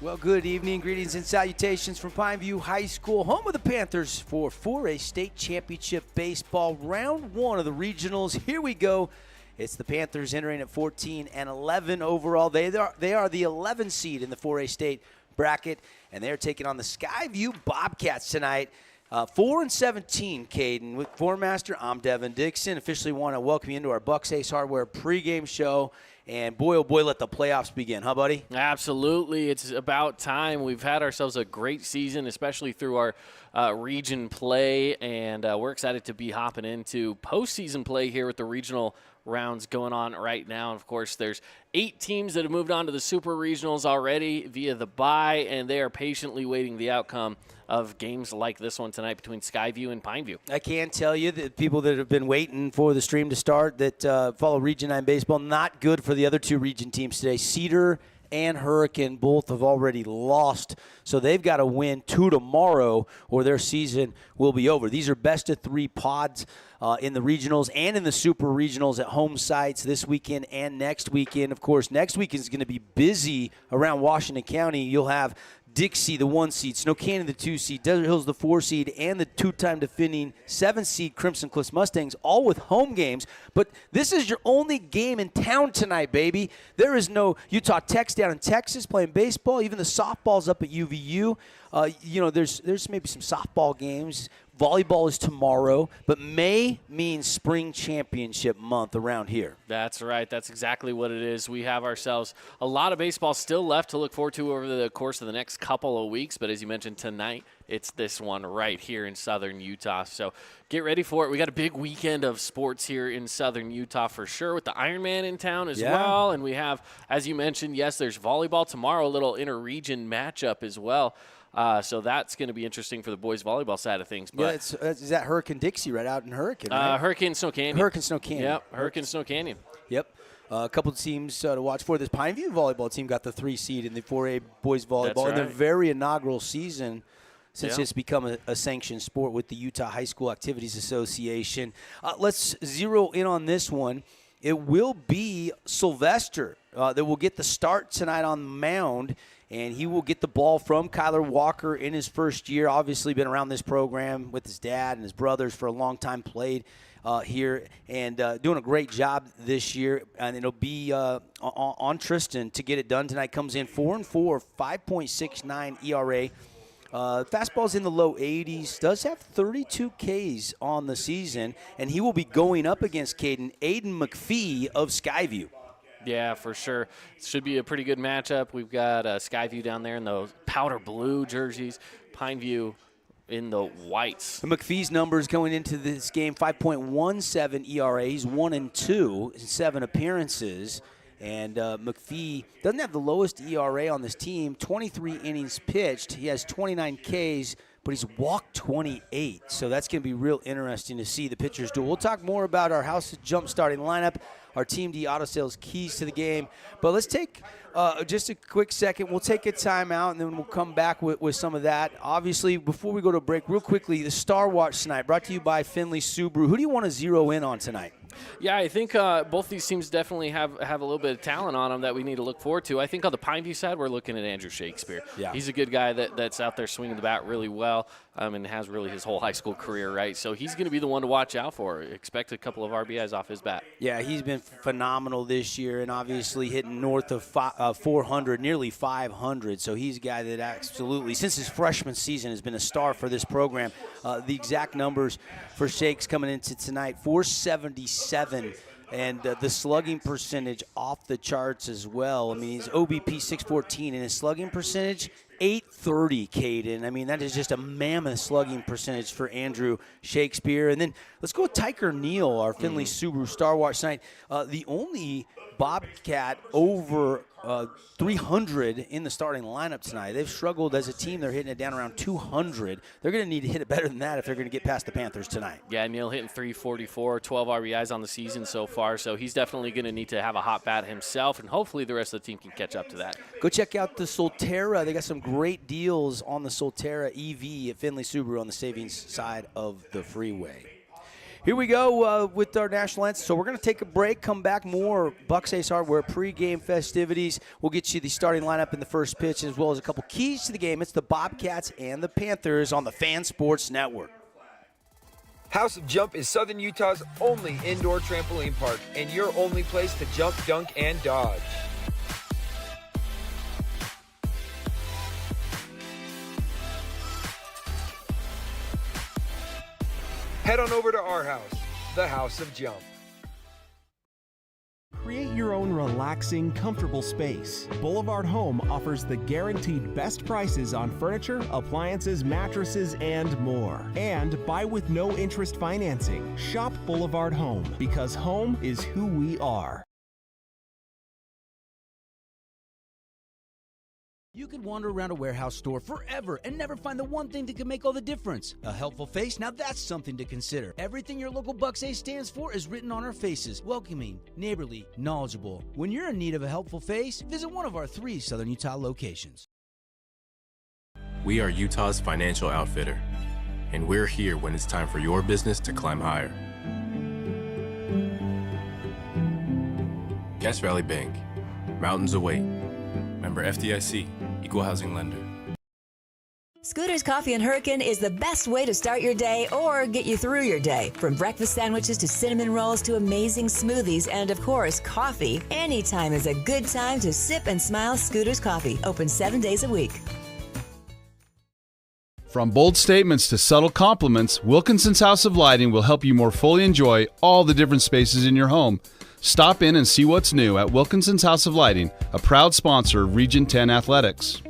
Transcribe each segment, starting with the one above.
Well, good evening, greetings and salutations from Pineview High School, home of the Panthers for 4A State Championship Baseball, round one of the regionals. Here we go. It's the Panthers entering at 14-11 overall. They are the 11 seed in the 4A State bracket, and they're taking on the Skyview Bobcats tonight. 4-17, Caden. With Formaster, I'm Devin Dixon. Officially want to welcome you into our Bucks Ace Hardware pregame show. And boy, oh boy, let the playoffs begin, huh, buddy? Absolutely. It's about time. We've had ourselves a great season, especially through our region play, and we're excited to be hopping into postseason play here with the regional rounds going on right now. And, of course, there's 8 teams that have moved on to the Super Regionals already via the bye, and they are patiently waiting the outcome of games like this one tonight between Skyview and Pineview. I can tell you that people that have been waiting for the stream to start that follow Region 9 baseball, not good for the other 2 region teams today. Cedar and Hurricane both have already lost, so they've got to win 2 tomorrow or their season will be over. These are best-of-3 pods in the regionals and in the super regionals at home sites this weekend and next weekend. Of course, next weekend is going to be busy around Washington County. You'll have Dixie, the 1 seed, Snow Canyon, the 2 seed, Desert Hills, the 4 seed, and the 2-time defending 7 seed Crimson Cliffs Mustangs, all with home games. But this is your only game in town tonight, baby. There is no Utah Tech's down in Texas playing baseball. Even the softball's up at UVU. There's maybe some softball games. Volleyball is tomorrow, but May means spring championship month around here. That's right. That's exactly what it is. We have ourselves a lot of baseball still left to look forward to over the course of the next couple of weeks, but as you mentioned tonight, it's this one right here in southern Utah. So get ready for it. We got a big weekend of sports here in southern Utah for sure, with the Ironman in town as well. And we have, as you mentioned, yes, there's volleyball tomorrow, a little inter-region matchup as well. So that's going to be interesting for the boys volleyball side of things. But yeah, is that Hurricane Dixie right out in Hurricane, right? Hurricane Snow Canyon. Hurricane Snow Canyon. Yep, Hurricane Snow Canyon. Yep. A couple of teams to watch for. This Pineview volleyball team got the 3 seed in the 4A boys volleyball in their very inaugural season since it's become a sanctioned sport with the Utah High School Activities Association. Let's zero in on this one. It will be Sylvester that will get the start tonight on the mound, and he will get the ball from Kyler Walker in his first year. Obviously been around this program with his dad and his brothers for a long time, played here, and doing a great job this year. And it'll be on Tristan to get it done tonight. Comes in 4-4, 5.69 ERA. Fastball's in the low 80s, does have 32 Ks on the season, and he will be going up against Aiden McPhee of Skyview. Yeah, for sure. Should be a pretty good matchup. We've got Skyview down there in those powder blue jerseys, Pineview in the whites. McPhee's numbers going into this game, 5.17 ERA. He's 1-2 in 7 appearances. And McPhee doesn't have the lowest ERA on this team, 23 innings pitched. He has 29 Ks, but he's walked 28. So that's going to be real interesting to see the pitchers do. We'll talk more about our House Jump starting lineup, our Team D Auto Sales keys to the game. But let's take just a quick second. We'll take a timeout, and then we'll come back with some of that. Obviously, before we go to break, real quickly, the Star Watch tonight, brought to you by Finley Subaru. Who do you want to zero in on tonight? Yeah, I think both these teams definitely have a little bit of talent on them that we need to look forward to. I think on the Pineview side, we're looking at Andrew Shakespeare. Yeah. He's a good guy that's out there swinging the bat really well and has really his whole high school career, right? So he's going to be the one to watch out for. Expect a couple of RBIs off his bat. Yeah, he's been phenomenal this year and obviously hitting north of 400, nearly 500. So he's a guy that absolutely, since his freshman season, has been a star for this program. The exact numbers for Shakes coming into tonight, 477. And the slugging percentage off the charts as well. I mean, he's OBP 614, and his slugging percentage 830, Caden. I mean, that is just a mammoth slugging percentage for Andrew Shakespeare. And then let's go with Tyker Neal, our Finley Subaru Star Watch tonight. The only Bobcat over 300 in the starting lineup tonight. They've struggled as a team. They're hitting it down around 200. They're going to need to hit it better than that if they're going to get past the Panthers tonight. Yeah, Neal hitting 344, 12 RBIs on the season so far, so he's definitely going to need to have a hot bat himself, and hopefully the rest of the team can catch up to that. Go check out the Solterra. They got some great deals on the Solterra EV at Finley Subaru on the savings side of the freeway. Here we go with our national anthem. So we're going to take a break, come back, more Bucks Ace Hardware pregame festivities. We'll get you the starting lineup in the first pitch, as well as a couple keys to the game. It's the Bobcats and the Panthers on the Fan Sports Network. House of Jump is Southern Utah's only indoor trampoline park and your only place to jump, dunk, and dodge. Head on over to our house, the House of Jump. Create your own relaxing, comfortable space. Boulevard Home offers the guaranteed best prices on furniture, appliances, mattresses, and more. And buy with no interest financing. Shop Boulevard Home, because home is who we are. You could wander around a warehouse store forever and never find the one thing that could make all the difference. A helpful face? Now that's something to consider. Everything your local Bucks Ace stands for is written on our faces. Welcoming, neighborly, knowledgeable. When you're in need of a helpful face, visit one of our 3 Southern Utah locations. We are Utah's financial outfitter, and we're here when it's time for your business to climb higher. Cache Valley Bank, mountains await. Member FDIC, Equal Housing Lender. Scooter's Coffee and Hurricane is the best way to start your day or get you through your day. From breakfast sandwiches to cinnamon rolls to amazing smoothies and, of course, coffee. Anytime is a good time to sip and smile. Scooter's Coffee, open 7 days a week. From bold statements to subtle compliments, Wilkinson's House of Lighting will help you more fully enjoy all the different spaces in your home. Stop in and see what's new at Wilkinson's House of Lighting, a proud sponsor of Region 10 Athletics.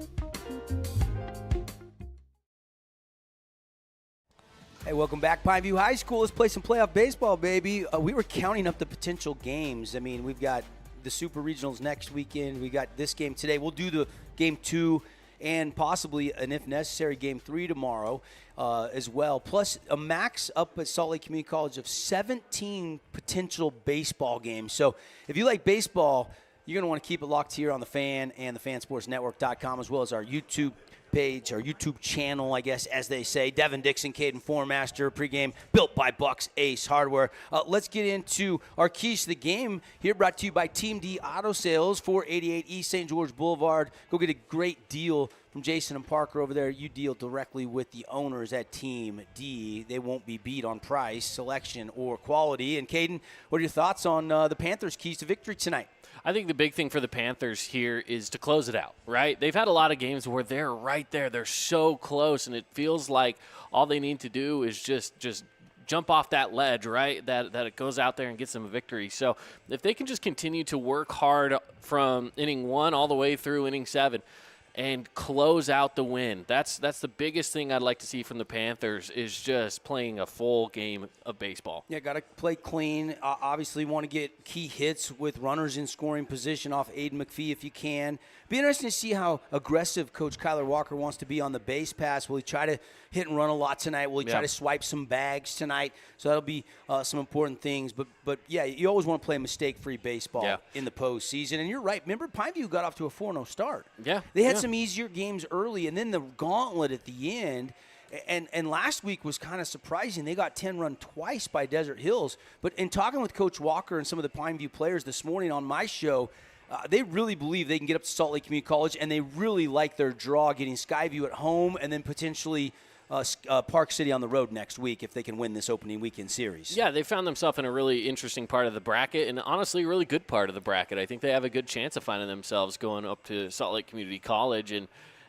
Hey, welcome back, Pineview High School. Let's play some playoff baseball, baby. We were counting up the potential games. I mean, we've got the Super Regionals next weekend. We got this game today. We'll do the Game 2 and possibly, and if necessary, Game 3 tomorrow as well. Plus a max up at Salt Lake Community College of 17 potential baseball games. So if you like baseball, you're going to want to keep it locked here on the Fan and the fansportsnetwork.com, as well as our YouTube page, our YouTube channel, I guess, as they say. Devin Dixon, Caden Formaster, pregame built by Bucks Ace Hardware. Let's get into our keys to the game here, brought to you by Team D Auto Sales, 488 East St. George Boulevard. Go get a great deal from Jason and Parker over there. You deal directly with the owners at Team D. They won't be beat on price, selection, or quality. And Caden, what are your thoughts on the Panthers' keys to victory tonight? I think the big thing for the Panthers here is to close it out, right? They've had a lot of games where they're right there. They're so close, and it feels like all they need to do is just jump off that ledge, right, that it goes out there and gets them a victory. So if they can just continue to work hard from inning 1 all the way through inning 7 and close out the win, that's the biggest thing I'd like to see from the Panthers, is just playing a full game of baseball. Yeah, got to play clean. Obviously want to get key hits with runners in scoring position off Aiden McPhee if you can. Be interesting to see how aggressive Coach Kyler Walker wants to be on the base pass. Will he try to hit and run a lot tonight? Will he try to swipe some bags tonight? So that'll be some important things. But yeah, you always want to play mistake-free baseball in the postseason. And you're right. Remember, Pineview got off to a 4-0 start. Yeah. They had some easier games early, and then the gauntlet at the end. And last week was kind of surprising. They got 10 run twice by Desert Hills. But in talking with Coach Walker and some of the Pineview players this morning on my show, they really believe they can get up to Salt Lake Community College, and they really like their draw, getting Skyview at home and then potentially Park City on the road next week if they can win this opening weekend series. Yeah, they found themselves in a really interesting part of the bracket, and honestly a really good part of the bracket. I think they have a good chance of finding themselves going up to Salt Lake Community College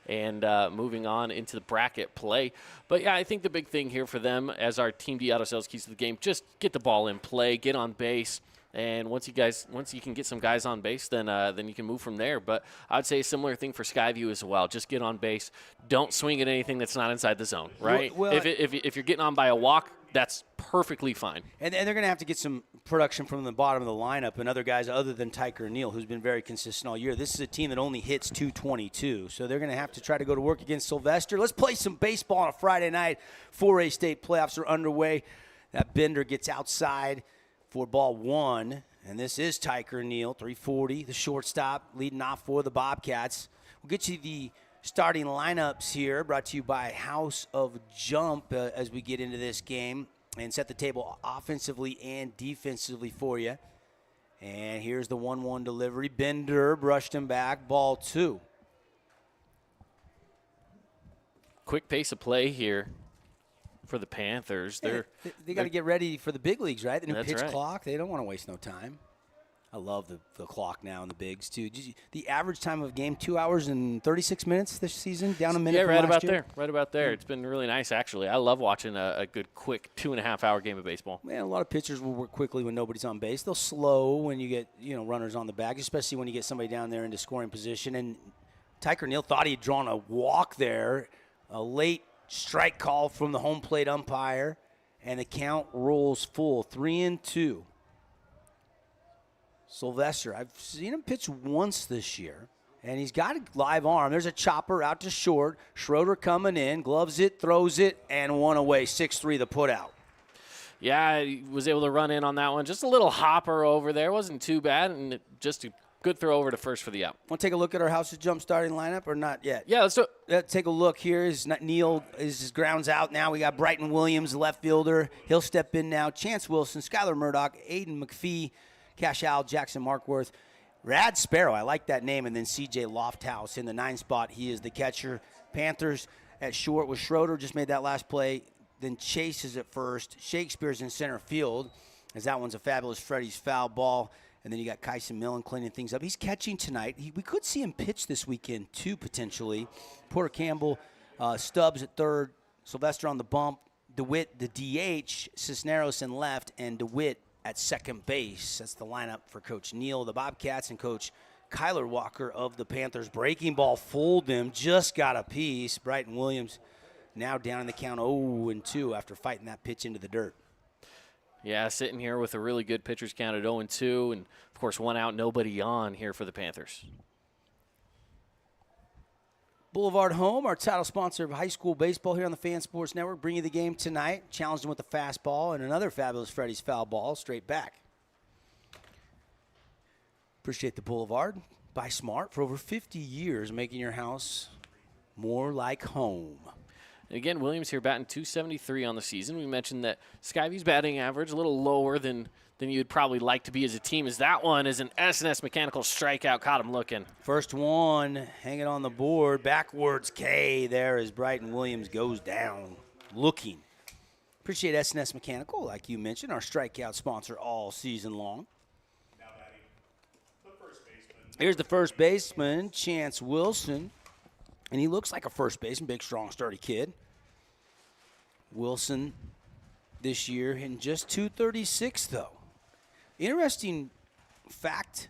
and moving on into the bracket play. But, yeah, I think the big thing here for them as our Team D Auto Sales keys to the game, just get the ball in play, get on base. And once you can get some guys on base, then you can move from there. But I'd say a similar thing for Skyview as well. Just get on base. Don't swing at anything that's not inside the zone, right? Well, if you're getting on by a walk, that's perfectly fine. And they're going to have to get some production from the bottom of the lineup and other guys other than Tyker Neal, who's been very consistent all year. This is a team that only hits .222, so they're going to have to try to go to work against Sylvester. Let's play some baseball on a Friday night. 4A state playoffs are underway. That Bender gets outside for ball 1, and this is Tyker Neal, 340, the shortstop, leading off for the Bobcats. We'll get you the starting lineups here, brought to you by House of Jump as we get into this game. and set the table offensively and defensively for you. And here's the 1-1 delivery. Bender brushed him back. Ball 2. Quick pace of play here for the Panthers. They got to get ready for the big leagues, right? The new That's pitch right. clock. They don't want to waste no time. I love the clock now in the bigs, too. The average time of game, 2 hours and 36 minutes this season, down a minute from right last about year. there. Right about there. It's been really nice, actually. I love watching a good, quick 2.5-hour game of baseball. Man, a lot of pitchers will work quickly when nobody's on base. They'll slow when you get runners on the bag, especially when you get somebody down there into scoring position. And Tyker Neal thought he had drawn a walk there, a late strike call from the home plate umpire, and the count rolls full, 3-2. Sylvester, I've seen him pitch once this year, and he's got a live arm. There's a chopper out to short. Schroeder coming in, gloves it, throws it, and one away, 6-3 the putout. Yeah, he was able to run in on that one. Just a little hopper over there. Wasn't too bad, and just a good throw over to first for the out. Want to take a look at our House of Jump starting lineup or not yet? Yeah, let's do it. Let's take a look here. Neal is grounds out now. We got Bryton Williams, left fielder. He'll step in now. Chance Wilson, Skylar Murdoch, Aiden McPhee, Cash Al, Jackson Markworth, Rad Sparrow. I like that name. And then C.J. Lofthouse in the 9 spot. He is the catcher. Panthers at short with Schroeder. Just made that last play. Then Chase is at first. Shakespeare's in center field, as that one's a fabulous Freddie's foul ball. And then you got Kyson Millen cleaning things up. He's catching tonight. We could see him pitch this weekend, too, potentially. Porter Campbell, Stubbs at third, Sylvester on the bump, DeWitt, the DH, Cisneros in left, and DeWitt at second base. That's the lineup for Coach Neal, the Bobcats, and Coach Kyler Walker of the Panthers. Breaking ball fooled them, just got a piece. Bryton Williams now down in the count 0-2 after fighting that pitch into the dirt. Yeah, sitting here with a really good pitcher's count at 0-2, and, of course, 1 out, nobody on here for the Panthers. Boulevard Home, our title sponsor of high school baseball here on the Fan Sports Network, bring you the game tonight. Challenged him with a fastball and another fabulous Freddie's foul ball straight back. Appreciate the Boulevard. Buy smart for over 50 years, making your house more like home. Again, Williams here batting .273 on the season. We mentioned that Skyview's batting average a little lower than you'd probably like to be as a team. As that one is an S&S Mechanical strikeout. Caught him looking. First one, hanging on the board. Backwards K there as Bryton Williams goes down looking. Appreciate S&S Mechanical, like you mentioned, our strikeout sponsor all season long. Here's the first baseman, Chance Wilson. And he looks like a first baseman, big, strong, sturdy kid. Wilson this year hitting just .236, though. Interesting fact,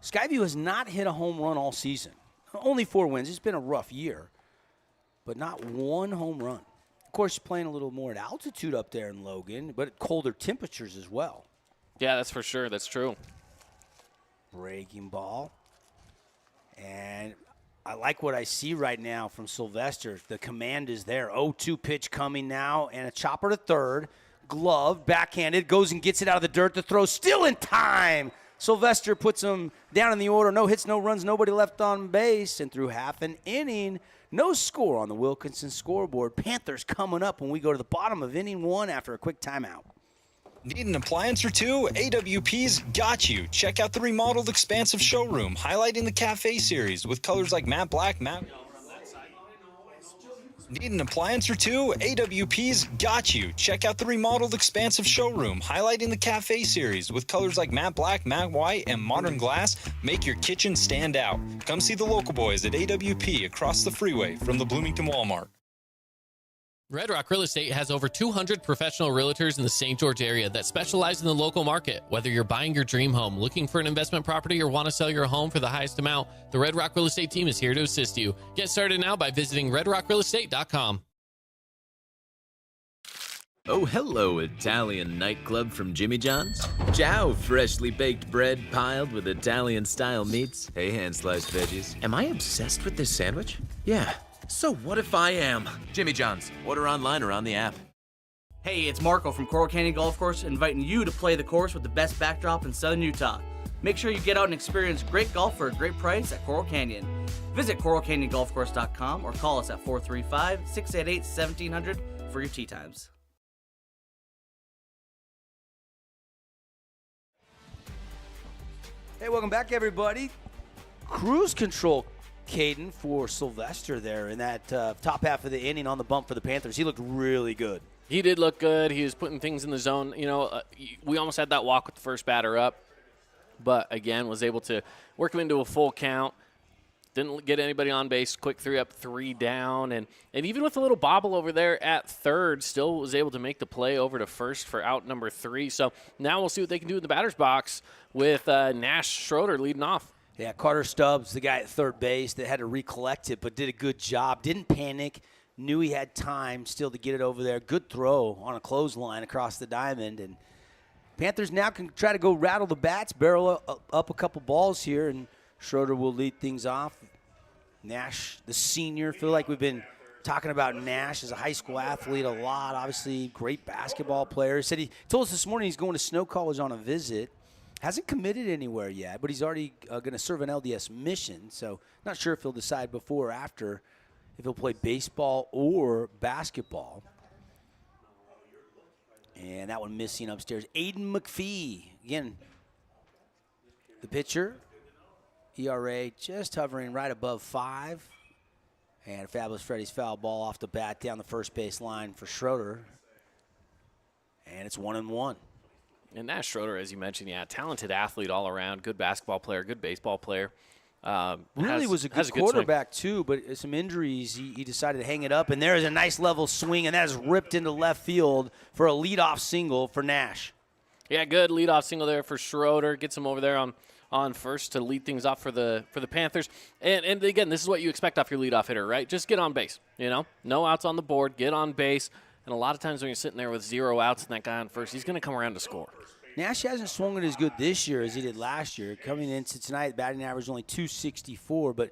Skyview has not hit a home run all season. Only 4 wins. It's been a rough year, but not one home run. Of course, you're playing a little more at altitude up there in Logan, but at colder temperatures as well. Yeah, that's for sure. That's true. Breaking ball. And I like what I see right now from Sylvester. The command is there. 0-2 pitch coming now, and a chopper to third. Glove, backhanded, goes and gets it out of the dirt. The throw still in time. Sylvester puts him down in the order. No hits, no runs, nobody left on base. And through half an inning, no score on the Wilkinson scoreboard. Panthers coming up when we go to the bottom of inning 1 after a quick timeout. Need an appliance or two? AWP's got you. Check out the remodeled expansive showroom, highlighting the Cafe series with colors like matte black, matte. Need an appliance or two? AWP's got you. Check out the remodeled expansive showroom, highlighting the Cafe series with colors like matte black, matte white, and modern glass. Make your kitchen stand out. Come see the local boys at AWP across the freeway from the Bloomington Walmart. Red Rock Real Estate has over 200 professional realtors in the St. George area that specialize in the local market. Whether you're buying your dream home, looking for an investment property, or want to sell your home for the highest amount, the Red Rock Real Estate team is here to assist you. Get started now by visiting redrockrealestate.com. Oh, hello, Italian nightclub from Jimmy John's. Ciao, freshly baked bread piled with Italian-style meats. Hey, hand-sliced veggies. Am I obsessed with this sandwich? Yeah. So what if I am? Jimmy John's. Order online or on the app. Hey, it's Marco from Coral Canyon Golf Course, inviting you to play the course with the best backdrop in southern Utah. Make sure you get out and experience great golf for a great price at Coral Canyon. Visit coralcanyongolfcourse.com or call us at 435-688-1700 for your tee times. Hey, welcome back, everybody. Cruise control, Caden, for Sylvester there in that top half of the inning on the bump for the Panthers. He looked really good. He did look good. He was putting things in the zone. We almost had that walk with the first batter up, but again, was able to work him into a full count. Didn't get anybody on base. Quick 3 up, 3 down. And even with a little bobble over there at third, still was able to make the play over to first for out number 3. So now we'll see what they can do in the batter's box with Nash Schroeder leading off. Yeah, Carter Stubbs, the guy at third base that had to recollect it but did a good job. Didn't panic. Knew he had time still to get it over there. Good throw on a clothesline across the diamond. And Panthers now can try to go rattle the bats, barrel up a couple balls here, and Schroeder will lead things off. Nash, the senior, feel like we've been talking about Nash as a high school athlete a lot. Obviously, great basketball player. Said he told us this morning he's going to Snow College on a visit. Hasn't committed anywhere yet, but he's already going to serve an LDS mission. So not sure if he'll decide before or after if he'll play baseball or basketball. And that one missing upstairs. Aiden McPhee. Again, the pitcher. ERA just hovering right above 5. And Fabulous Freddy's foul ball off the bat down the first base line for Schroeder. And it's 1-1. And Nash Schroeder, as you mentioned, talented athlete all around. Good basketball player, good baseball player. Really was a good quarterback, too, but some injuries, he decided to hang it up. And there is a nice level swing, and that is ripped into left field for a leadoff single for Nash. Yeah, good leadoff single there for Schroeder. Gets him over there on first to lead things off for the Panthers. And again, this is what you expect off your leadoff hitter, right? Just get on base, No outs on the board, get on base. And a lot of times when you're sitting there with 0 outs and that guy on first, he's going to come around to score. Nash hasn't swung it as good this year as he did last year. Coming into tonight, batting average only .264, but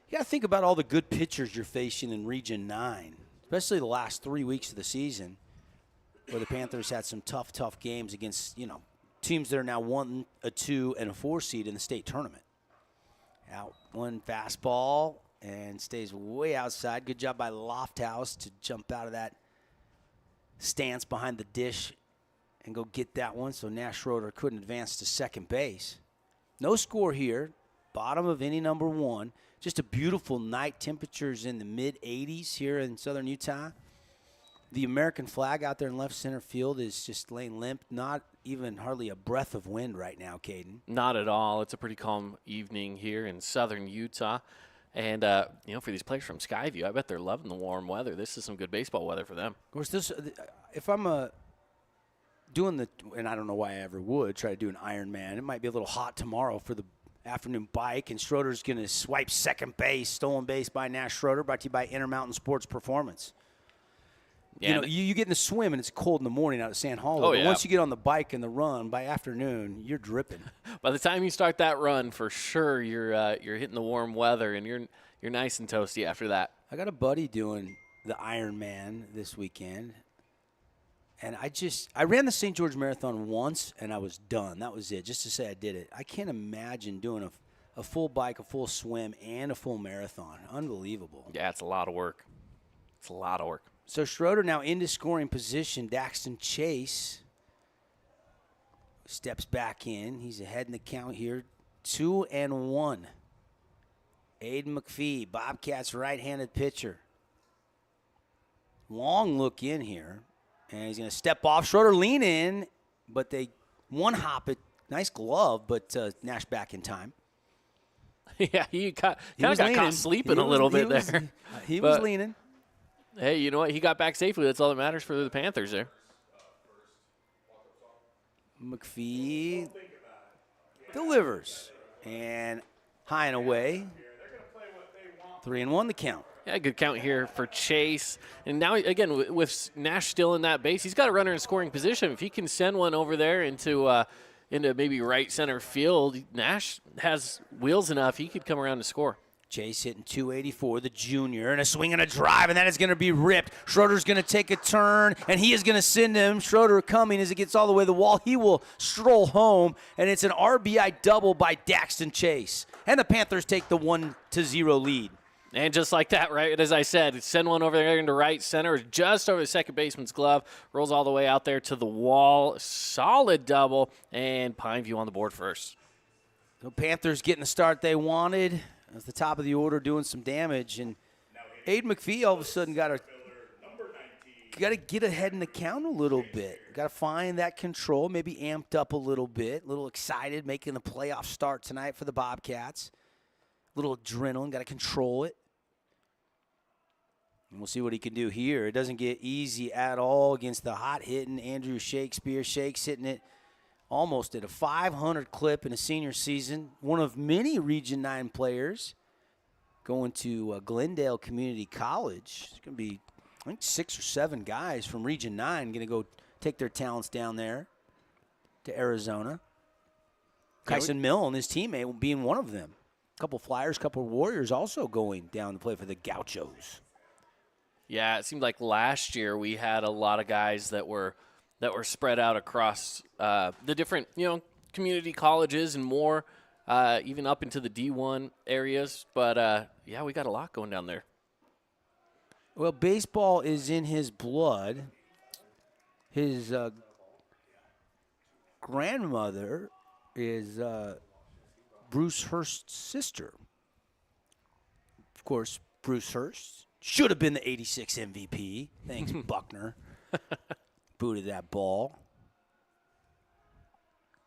you got to think about all the good pitchers you're facing in Region 9, especially the last 3 weeks of the season, where the Panthers had some tough games against, teams that are now 1, a 2, and a 4 seed in the state tournament. Out one fastball and stays way outside. Good job by Lofthouse to jump out of that stance behind the dish and go get that one, so Nash Schroeder couldn't advance to second base. No score here. Bottom of inning number 1. Just a beautiful night. Temperatures in the mid-80s here in southern Utah. The American flag out there in left center field is just laying limp. Not even hardly a breath of wind right now, Caden. Not at all. It's a pretty calm evening here in southern Utah. And, for these players from Skyview, I bet they're loving the warm weather. This is some good baseball weather for them. Of course, if I'm doing and I don't know why I ever would, try to do an Ironman, it might be a little hot tomorrow for the afternoon bike, and Schroeder's going to swipe second base, stolen base by Nash Schroeder, brought to you by Intermountain Sports Performance. Yeah, you get in the swim, and it's cold in the morning out at San Hollow. But once you get on the bike and the run, by afternoon, you're dripping. By the time you start that run, for sure, you're hitting the warm weather, and you're nice and toasty after that. I got a buddy doing the Ironman this weekend, and I ran the St. George Marathon once, and I was done. That was it, just to say I did it. I can't imagine doing a full bike, a full swim, and a full marathon. Unbelievable. Yeah, it's a lot of work. It's a lot of work. So Schroeder now into scoring position. Daxton Chase steps back in. He's ahead in the count here. 2-1. Aiden McPhee, Bobcats right-handed pitcher. Long look in here. And he's going to step off. Schroeder lean in, but they one-hop it. Nice glove, but Nash back in time. Yeah, he got caught sleeping a little bit there. He was leaning. Hey, you know what? He got back safely. That's all that matters for the Panthers there. McPhee delivers. And high and away. 3-1 the count. Yeah, good count here for Chase. And now, again, with Nash still in that base, he's got a runner in scoring position. If he can send one over there into maybe right center field, Nash has wheels enough. He could come around to score. Chase hitting .284, the junior, and a swing and a drive, and that is going to be ripped. Schroeder's going to take a turn, and he is going to send him. Schroeder coming as it gets all the way to the wall. He will stroll home, and it's an RBI double by Daxton Chase. And the Panthers take the 1-0 lead. And just like that, right, as I said, send one over there into right center, just over the second baseman's glove, rolls all the way out there to the wall. Solid double, and Pineview on the board first. The Panthers getting the start they wanted. At the top of the order, doing some damage. And Aiden McPhee all of a sudden got to get ahead in the count a little bit. Got to find that control, maybe amped up a little bit, a little excited, making the playoff start tonight for the Bobcats. A little adrenaline, got to control it. And we'll see what he can do here. It doesn't get easy at all against the hot-hitting Andrew Shakespeare. Shake's hitting it almost at a 500 clip in a senior season. One of many Region 9 players going to Glendale Community College. It's going to be, I think, 6 or 7 guys from Region 9 going to go take their talents down there to Arizona. Kyson Mill and his teammate being one of them. A couple Flyers, a couple Warriors also going down to play for the Gauchos. Yeah, it seemed like last year we had a lot of guys that were spread out across the different, community colleges and more, even up into the D1 areas. But, yeah, we got a lot going down there. Well, baseball is in his blood. His grandmother is Bruce Hurst's sister. Of course, Bruce Hurst should have been the 86 MVP. Thanks, Buckner. Booted that ball.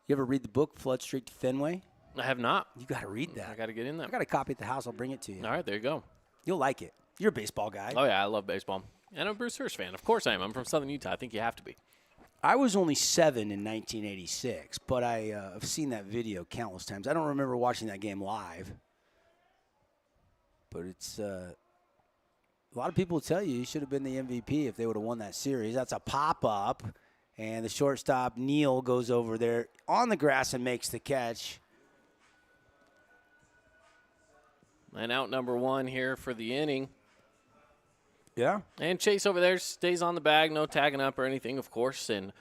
You ever read the book, Flood Street to Fenway? I have not. You got to read that. I got to get in there. I got a copy at the house. I'll bring it to you. All right, there you go. You'll like it. You're a baseball guy. Oh, yeah, I love baseball. And I'm a Bruce Hurst fan. Of course I am. I'm from Southern Utah. I think you have to be. I was only 7 in 1986, but I've seen that video countless times. I don't remember watching that game live. But it's a lot of people tell you should have been the MVP if they would have won that series. That's a pop-up, and the shortstop, Neal, goes over there on the grass and makes the catch. And out number 1 here for the inning. Yeah. And Chase over there stays on the bag, no tagging up or anything, of course. And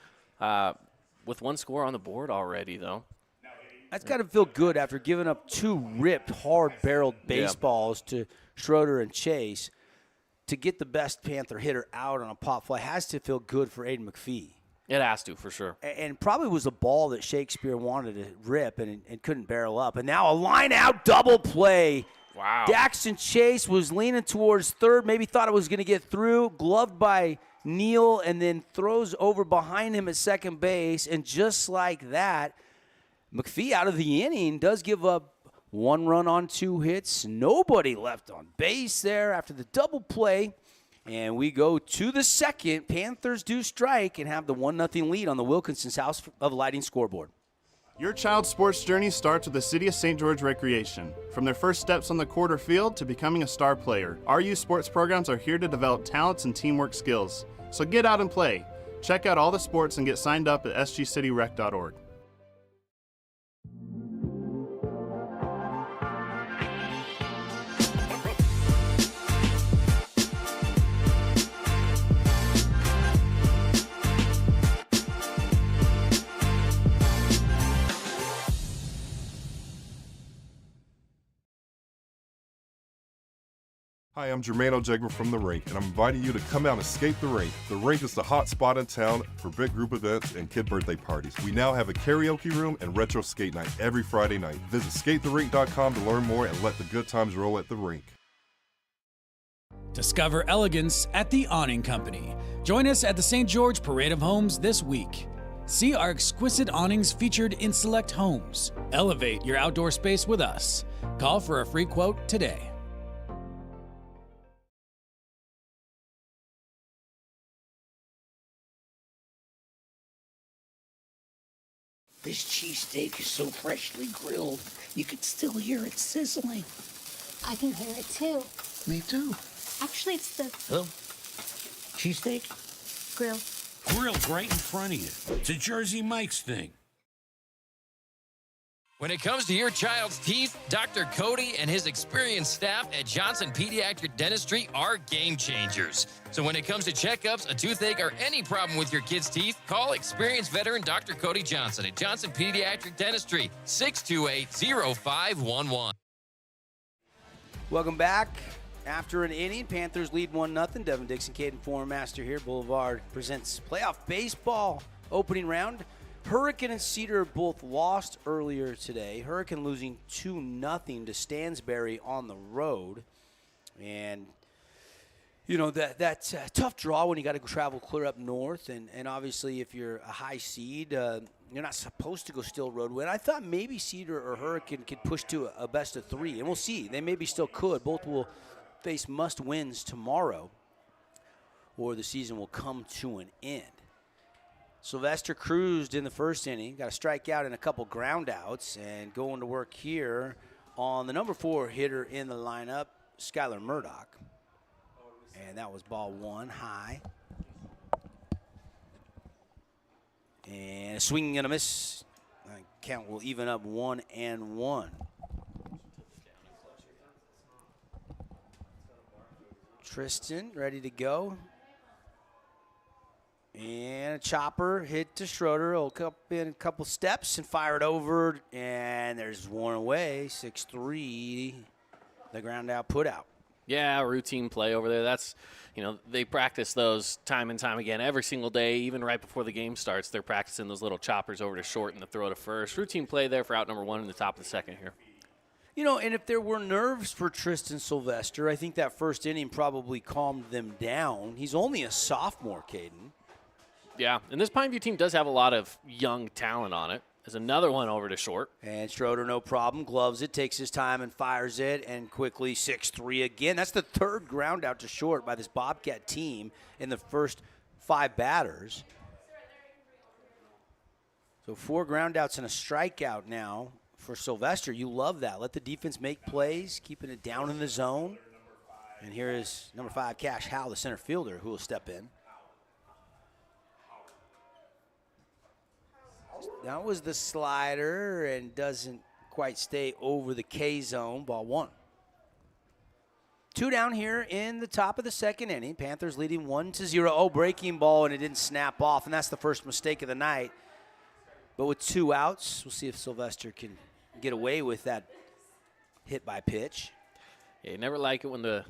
with 1 score on the board already, though. That's got to feel good after giving up 2 ripped, hard-barreled baseballs to Schroeder and Chase. To get the best Panther hitter out on a pop fly has to feel good for Aiden McPhee. It has to, for sure. And probably was a ball that Shakespeare wanted to rip and couldn't barrel up. And now a line-out double play. Wow. Daxton Chase was leaning towards third, maybe thought it was going to get through, gloved by Neal, and then throws over behind him at second base. And just like that, McPhee out of the inning does give up 1 run on 2 hits. Nobody left on base there after the double play. And we go to the second. Panthers do strike and have the 1-0 lead on the Wilkinson's House of Lighting scoreboard. Your child's sports journey starts with the City of St. George Recreation. From their first steps on the quarter field to becoming a star player, our youth sports programs are here to develop talents and teamwork skills. So get out and play. Check out all the sports and get signed up at sgcityrec.org. Hi, I'm Jermaine O'Jegber from The Rink, and I'm inviting you to come out and skate The Rink. The Rink is the hot spot in town for big group events and kid birthday parties. We now have a karaoke room and retro skate night every Friday night. Visit skatetherink.com to learn more and let the good times roll at The Rink. Discover elegance at the Awning Company. Join us at the St. George Parade of Homes this week. See our exquisite awnings featured in select homes. Elevate your outdoor space with us. Call for a free quote today. This cheesesteak is so freshly grilled, you can still hear it sizzling. I can hear it too. Me too. Actually, it's the Hello? Cheesesteak? grill. Grilled right in front of you. It's a Jersey Mike's thing. When it comes to your child's teeth, Dr. Cody and his experienced staff at Johnson Pediatric Dentistry are game changers. So when it comes to checkups, a toothache, or any problem with your kid's teeth, call experienced veteran Dr. Cody Johnson at Johnson Pediatric Dentistry, 628-0511. Welcome back. After an inning, Panthers lead 1-0. Devin Dixon, Caden Formaster here. Boulevard presents playoff baseball opening round. Hurricane and Cedar both lost earlier today. Hurricane losing 2-0 to Stansbury on the road. And, you know, that's a tough draw when you got to travel clear up north. And obviously, if you're a high seed, you're not supposed to go Steel Road win. I thought maybe Cedar or Hurricane could push to a best of 3. And we'll see. They maybe still could. Both will face must wins tomorrow, or the season will come to an end. Sylvester cruised in the first inning, got a strikeout and a couple ground outs, and going to work here on the number 4 hitter in the lineup, Skylar Murdoch. And that was ball 1 high. And a swing and a miss. Count will even up 1-1. Tristan ready to go. And a chopper hit to Schroeder. He'll come in a couple steps and fire it over. And there's one away. 6-3. The ground out, put out. Yeah, routine play over there. That's, you know, they practice those time and time again every single day, even right before the game starts. They're practicing those little choppers over to short and the throw to first. Routine play there for out number 1 in the top of the second here. You know, and if there were nerves for Tristan Sylvester, I think that first inning probably calmed them down. He's only a sophomore, Caden. Yeah, and this Pineview team does have a lot of young talent on it. There's another one over to short. And Schroeder, no problem, gloves it, takes his time and fires it, and quickly 6-3 again. That's the 3rd ground out to short by this Bobcat team in the first 5 batters. So 4 ground outs and a strikeout now for Sylvester. You love that. Let the defense make plays, keeping it down in the zone. And here is number 5, Cash Howell, the center fielder, who will step in. That was the slider and doesn't quite stay over the K zone. Ball 1. 2 down here in the top of the second inning. Panthers leading 1-0. Oh, breaking ball, and it didn't snap off, and that's the first mistake of the night. But with 2 outs, we'll see if Sylvester can get away with that hit by pitch. Yeah, you never like it when the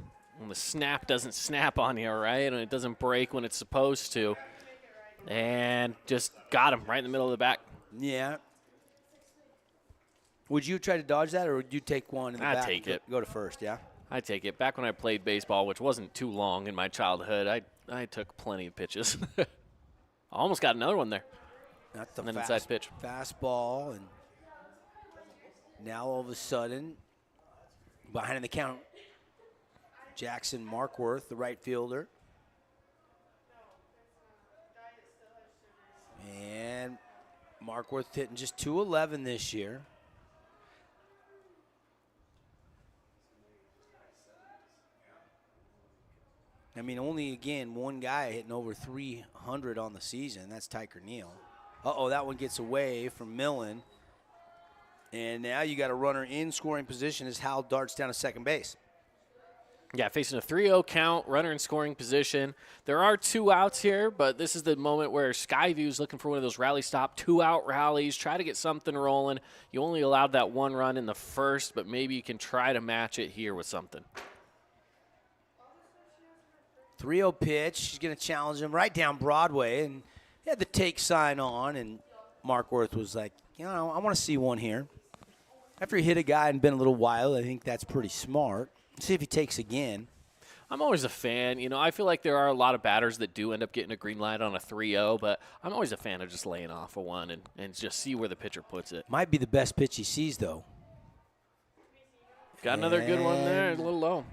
snap doesn't snap on you, right? And it doesn't break when it's supposed to. And just got him right in the middle of the back. Yeah. Would you try to dodge that, or would you take one in the back? I'd take it. Go to first, yeah? I'd take it. Back when I played baseball, which wasn't too long in my childhood, I took plenty of pitches. I almost got another one there. Not the and then inside pitch. Fastball, and now all of a sudden, behind in the count, Jackson Markworth, the right fielder. And Markworth hitting just .211 this year. I mean, only, again, one guy hitting over 300 on the season. That's Tyker Neal. Uh-oh, that one gets away from Millen. And now you got a runner in scoring position as Howell darts down to second base. Yeah, facing a 3-0 count, runner in scoring position. There are 2 outs here, but this is the moment where Skyview's looking for one of those rally stop, 2-out rallies, try to get something rolling. You only allowed that 1 run in the first, but maybe you can try to match it here with something. 3-0 pitch. She's going to challenge him right down Broadway, and he had the take sign on, and Markworth was like, you know, I want to see one here. After he hit a guy and been a little wild, I think that's pretty smart. See if he takes again. I'm always a fan. You know, I feel like there are a lot of batters that do end up getting a green light on a 3-0, but I'm always a fan of just laying off a 1 and just see where the pitcher puts it. Might be the best pitch he sees, though. Got another good one there, a little low.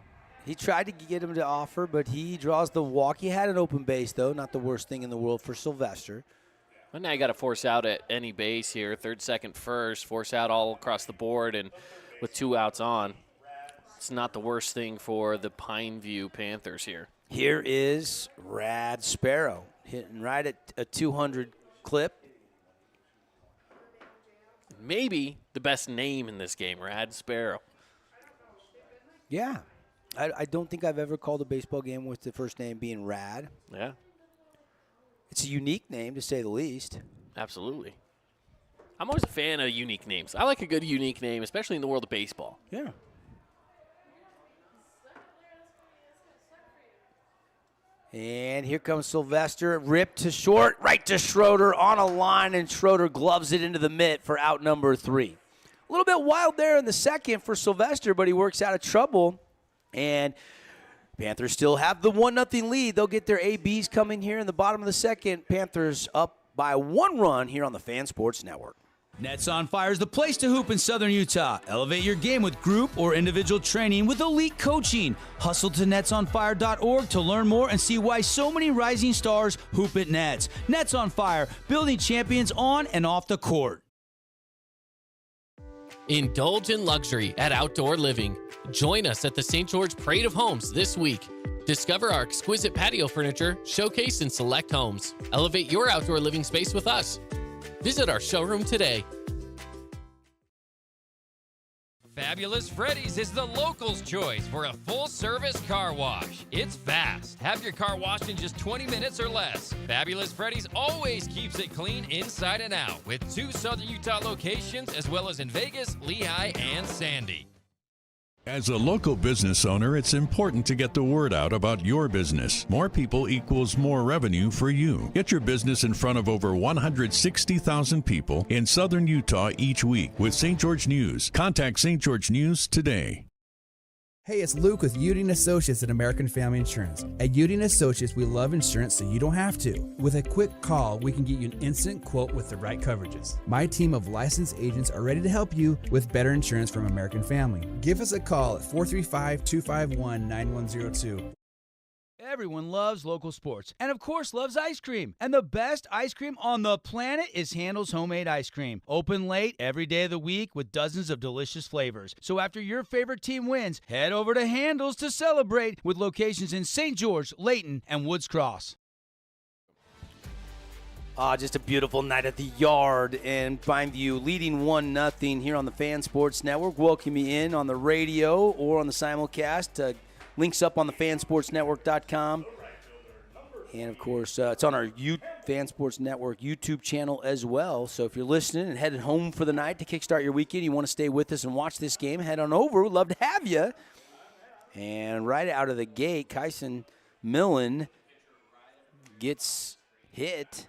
He tried to get him to offer, but he draws the walk. He had an open base, though. Not the worst thing in the world for Sylvester. Well, now you got to force out at any base here, third, second, first, force out all across the board, and with 2 outs on. It's not the worst thing for the Pineview Panthers here. Here is Rad Sparrow hitting right at a 200 clip. Maybe the best name in this game, Rad Sparrow. Yeah. I don't think I've ever called a baseball game with the first name being Rad. Yeah. It's a unique name, to say the least. Absolutely. I'm always a fan of unique names. I like a good unique name, especially in the world of baseball. Yeah. And here comes Sylvester, ripped to short, right to Schroeder on a line, and Schroeder gloves it into the mitt for out number 3. A little bit wild there in the second for Sylvester, but he works out of trouble. And Panthers still have the 1-0 lead. They'll get their ABs coming here in the bottom of the second. Panthers up by 1 run here on the Fan Sports Network. Nets on Fire is the place to hoop in Southern Utah. Elevate your game with group or individual training with elite coaching. Hustle to netsonfire.org to learn more and see why so many rising stars hoop at Nets. Nets on Fire, building champions on and off the court. Indulge in luxury at Outdoor Living. Join us at the St. George Parade of Homes this week. Discover our exquisite patio furniture showcased in select homes. Elevate your outdoor living space with us. Visit our showroom today. Fabulous Freddy's is the locals' choice for a full-service car wash. It's fast. Have your car washed in just 20 minutes or less. Fabulous Freddy's always keeps it clean inside and out with 2 Southern Utah locations as well as in Vegas, Lehigh, and Sandy. As a local business owner, it's important to get the word out about your business. More people equals more revenue for you. Get your business in front of over 160,000 people in Southern Utah each week with St. George News. Contact St. George News today. Hey, it's Luke with Udine Associates at American Family Insurance. At Udine Associates, we love insurance so you don't have to. With a quick call, we can get you an instant quote with the right coverages. My team of licensed agents are ready to help you with better insurance from American Family. Give us a call at 435-251-9102. Everyone loves local sports and, of course, loves ice cream. And the best ice cream on the planet is Handel's Homemade Ice Cream. Open late every day of the week with dozens of delicious flavors. So after your favorite team wins, head over to Handel's to celebrate with locations in St. George, Layton, and Woods Cross. Just a beautiful night at the Yard in Pineview, leading 1-0 here on the Fan Sports Network. Welcome you in on the radio or on the simulcast. Links up on the fansportsnetwork.com. And, of course, it's on our Fan Sports Network YouTube channel as well. So if you're listening and headed home for the night to kickstart your weekend, you want to stay with us and watch this game, head on over. We'd love to have you. And right out of the gate, Kyson Millen gets hit.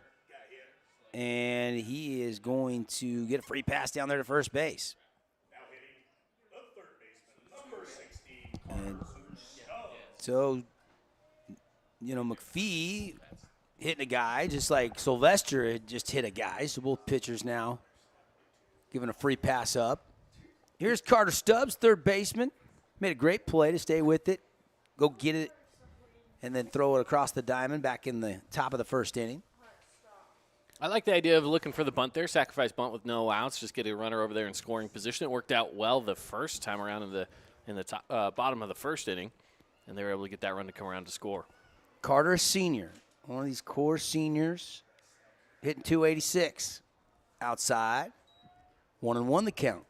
And he is going to get a free pass down there to first base. And so, McPhee hitting a guy just like Sylvester had just hit a guy. So both pitchers now giving a free pass up. Here's Carter Stubbs, third baseman. Made a great play to stay with it, go get it, and then throw it across the diamond back in the top of the first inning. I like the idea of looking for the bunt there, sacrifice bunt with no outs, just get a runner over there in scoring position. It worked out well the first time around in the top, bottom of the first inning, and they were able to get that run to come around to score. Carter, a senior, one of these core seniors, hitting 286 outside, 1-1 the count.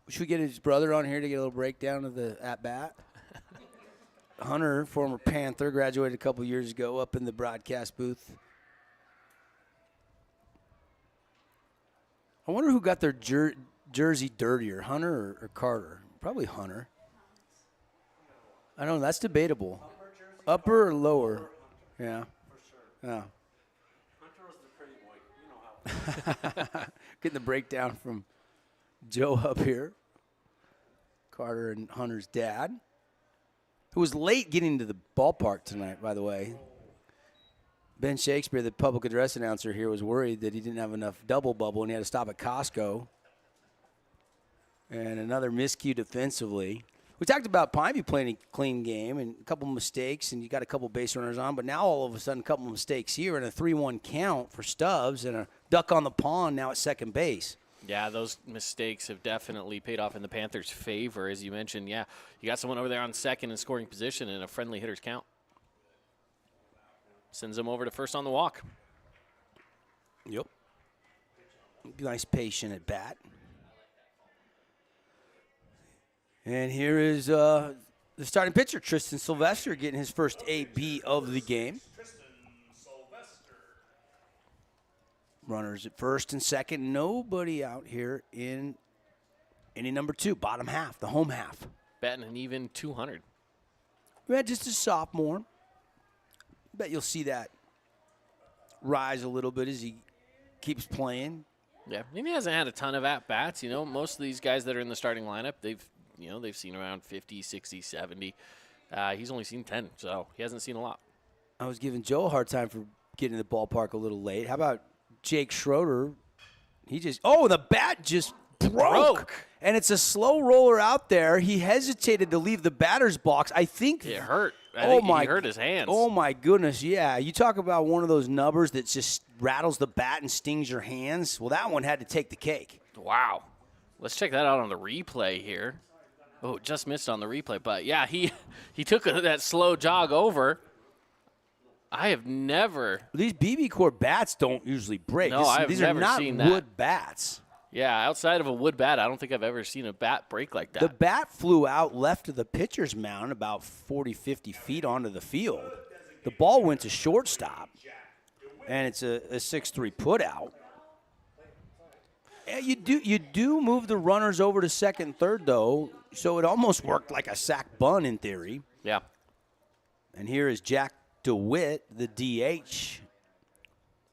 Should we get his brother on here to get a little breakdown of the at-bat? Hunter, former Panther, graduated a couple years ago up in the broadcast booth. I wonder who got their jersey dirtier, Hunter or Carter? Probably Hunter. I don't know. That's debatable. Upper or lower? Yeah. Yeah. Hunter was the pretty boy. You know how. Getting the breakdown from Joe up here. Carter and Hunter's dad, who was late getting to the ballpark tonight, by the way. Ben Shakespeare, the public address announcer here, was worried that he didn't have enough double bubble and he had to stop at Costco. And another miscue defensively. We talked about Pineview playing a clean game and a couple mistakes, and you got a couple base runners on, but now all of a sudden a couple mistakes here and a 3-1 count for Stubbs and a duck on the pond now at second base. Yeah, those mistakes have definitely paid off in the Panthers' favor. As you mentioned, yeah, you got someone over there on second in scoring position and a friendly hitter's count. Sends them over to first on the walk. Yep. Nice patient at bat. And here is the starting pitcher, Tristan Sylvester, getting his first AB of the game. Runners at first and second. Nobody out here in inning number 2, bottom half, the home half. betting an even 200. Yeah, just a sophomore. Bet you'll see that rise a little bit as he keeps playing. Yeah, and he hasn't had a ton of at-bats. Most of these guys that are in the starting lineup, they've seen around 50, 60, 70. He's only seen 10, so he hasn't seen a lot. I was giving Joe a hard time for getting to the ballpark a little late. How about Jake Schroeder? The bat just broke. And it's a slow roller out there. He hesitated to leave the batter's box. I think it hurt. I think he hurt his hands. Oh, my goodness, yeah. You talk about one of those nubbers that just rattles the bat and stings your hands. Well, that one had to take the cake. Wow. Let's check that out on the replay here. Oh, just missed on the replay. But, yeah, he took that slow jog over. I have never. These BB Core bats don't usually break. No, I've these never are not seen that. wood bats. Yeah, outside of a wood bat, I don't think I've ever seen a bat break like that. The bat flew out left of the pitcher's mound about 40, 50 feet onto the field. The ball went to shortstop, and it's a 6-3 putout. You do move the runners over to second and third, though, so it almost worked like a sac bunt in theory. Yeah. And here is Jack DeWitt, the DH.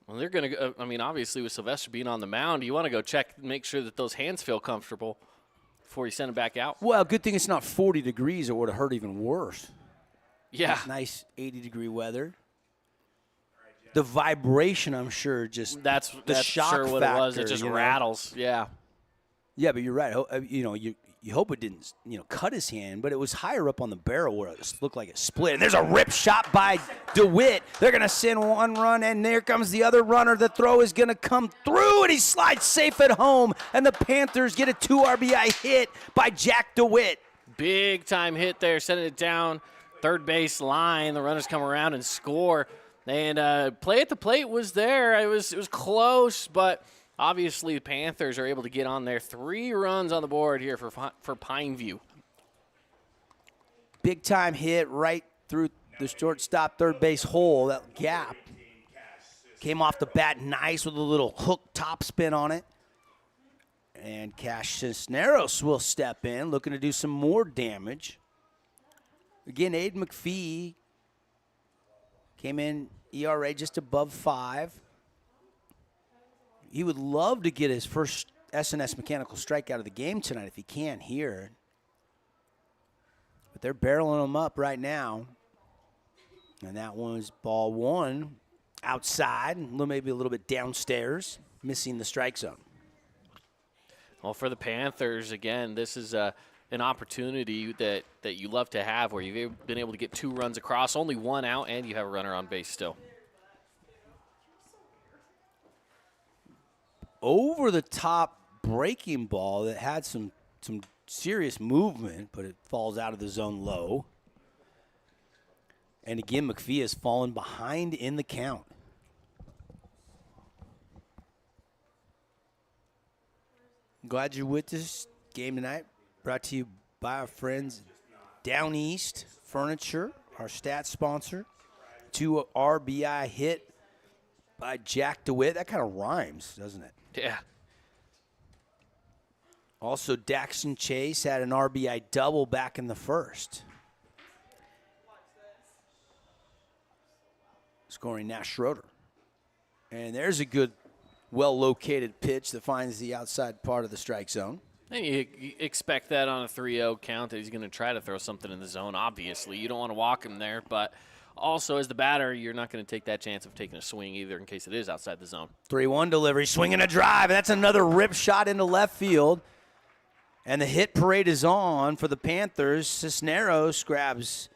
Well, they're going to obviously with Sylvester being on the mound, you want to go check, make sure that those hands feel comfortable before you send them back out. Well, good thing it's not 40 degrees. It would have hurt even worse. Yeah. Nice 80-degree weather. The vibration, I'm sure, that's shock sure what factor, it was. It just rattles. Yeah. Yeah, but you're right. You hope it didn't, cut his hand, but it was higher up on the barrel where it looked like it split. And there's a rip shot by DeWitt. They're going to send one run, and there comes the other runner. The throw is going to come through, and he slides safe at home. And the Panthers get a 2 RBI hit by Jack DeWitt. Big time hit there, sending it down third base line. The runners come around and score. And play at the plate was there. It was close, but obviously the Panthers are able to get on there. 3 runs on the board here for Pineview. Big time hit right through the shortstop third base hole, that gap. Came off the bat nice with a little hook top spin on it. And Cash Cisneros will step in, looking to do some more damage. Again, Aiden McPhee came in ERA just above 5. He would love to get his first SNS mechanical strikeout of the game tonight if he can here. But they're barreling him up right now. And that was ball 1 outside, maybe a little bit downstairs, missing the strike zone. Well, for the Panthers, again, this is an opportunity that you love to have where you've been able to get 2 runs across, only 1 out, and you have a runner on base still. Over the top breaking ball that had some serious movement, but it falls out of the zone low. And again, McPhee has fallen behind in the count. Glad you're with this game tonight. Brought to you by our friends Down East Furniture, our stats sponsor. 2 RBI hit by Jack DeWitt. That kind of rhymes, doesn't it? Yeah. Also, Daxton Chase had an RBI double back in the first. Scoring Nash Schroeder. And there's a good, well-located pitch that finds the outside part of the strike zone. And you expect that on a 3-0 count that he's going to try to throw something in the zone, obviously. You don't want to walk him there, but also as the batter, you're not going to take that chance of taking a swing either in case it is outside the zone. 3-1 delivery, swinging a drive. That's another rip shot into left field. And the hit parade is on for the Panthers. Cisneros grabs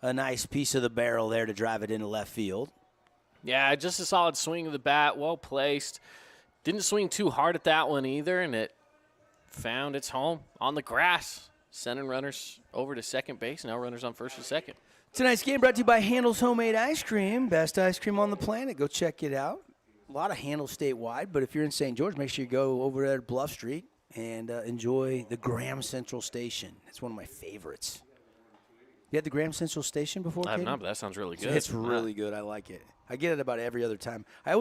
a nice piece of the barrel there to drive it into left field. Yeah, just a solid swing of the bat, well placed. Didn't swing too hard at that one either, and it found its home on the grass, sending runners over to second base. Now runners on first and second. Tonight's game brought to you by Handel's Homemade Ice Cream. Best ice cream on the planet. Go check it out. A lot of Handle statewide, but if you're in St. George, make sure you go over there to Bluff Street and enjoy the Graham Central Station. It's one of my favorites. You had the Graham Central Station before, I have Katie? not, but that sounds really good. It's really good. I like it. I get it about every other time. I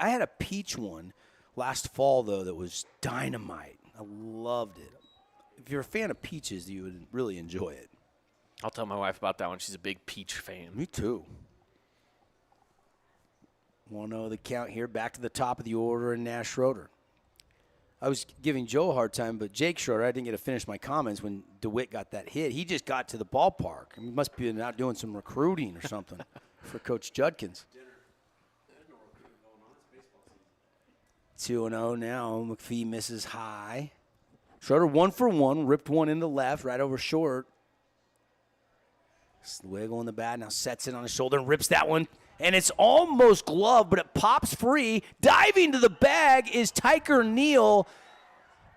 had a peach one last fall, though, that was dynamite. I loved it. if you're a fan of peaches, you would really enjoy it. I'll tell my wife about that one. She's a big peach fan. Me too. 1-0 the count here. Back to the top of the order in Nash Schroeder. I was giving Joe a hard time, but Jake Schroeder, I didn't get to finish my comments when DeWitt got that hit. He just got to the ballpark. He must be out doing some recruiting or something for Coach Judkins. 2-0 now. McPhee misses high. Schroeder 1 for 1, ripped one into left, right over short. Wiggle in the bat, now sets it on his shoulder and rips that one. And it's almost gloved, but it pops free. Diving to the bag is Tyker Neal.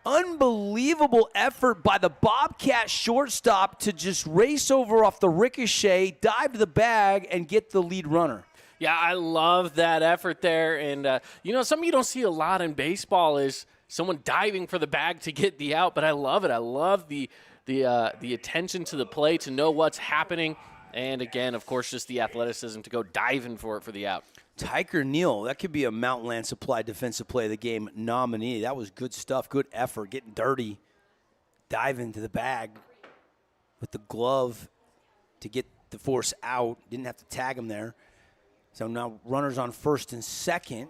Unbelievable effort by the Bobcat shortstop to just race over off the ricochet, dive to the bag, and get the lead runner. Yeah, I love that effort there. And, something you don't see a lot in baseball is someone diving for the bag to get the out, but I love it. I love the attention to the play, to know what's happening. And, again, of course, just the athleticism to go diving for it for the out. Tyker Neal, that could be a Mountain Land Supply Defensive Play of the Game nominee. That was good stuff, good effort, getting dirty, diving to the bag with the glove to get the force out. Didn't have to tag him there. So now runners on first and second.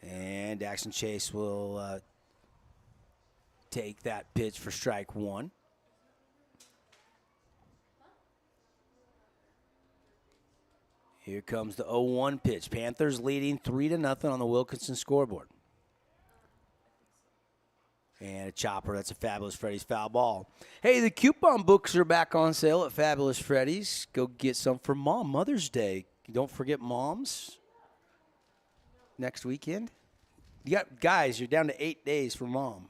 And Daxton Chase will take that pitch for strike one. Here comes the 0-1 pitch. Panthers leading 3-0 on the Wilkinson scoreboard. And a chopper. That's a Fabulous Freddy's foul ball. Hey, the coupon books are back on sale at Fabulous Freddy's. Go get some for Mom. Mother's Day. Don't forget Moms next weekend. You got, guys, you're down to 8 days for Mom.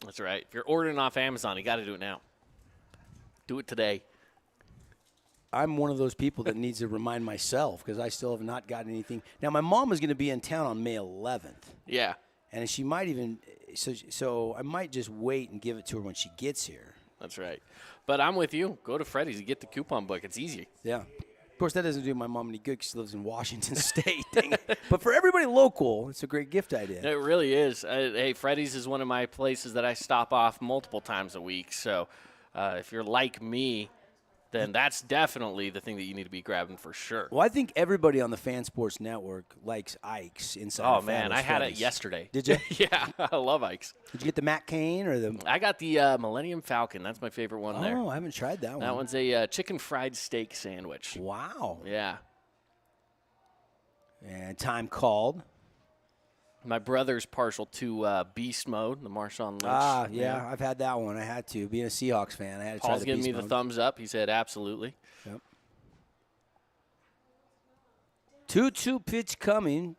That's right. If you're ordering off Amazon, you got to do it now. Do it today. I'm one of those people that needs to remind myself because I still have not gotten anything. Now, my mom is going to be in town on May 11th. Yeah. And she might even so I might just wait and give it to her when she gets here. That's right. But I'm with you. Go to Freddy's and get the coupon book. It's easy. Yeah. Of course, that doesn't do my mom any good because she lives in Washington State. But for everybody local, it's a great gift idea. It really is. Hey, Freddy's is one of my places that I stop off multiple times a week. So if you're like me, then that's definitely the thing that you need to be grabbing for sure. Well, I think everybody on the Fan Sports Network likes Ike's inside. Oh, man, I had it yesterday. Did you? Yeah, I love Ike's. Did you get the Matt Cain or the? I got the Millennium Falcon. That's my favorite one there. Oh, I haven't tried that one. That one's a chicken fried steak sandwich. Wow. Yeah. And time called. My brother's partial to Beast Mode, the Marshawn Lynch. Ah, yeah, I've had that one. I had to. Being a Seahawks fan, I had to try Paul's the giving Beast me Mode. the thumbs up. He said absolutely. Yep. 2-2 pitch coming.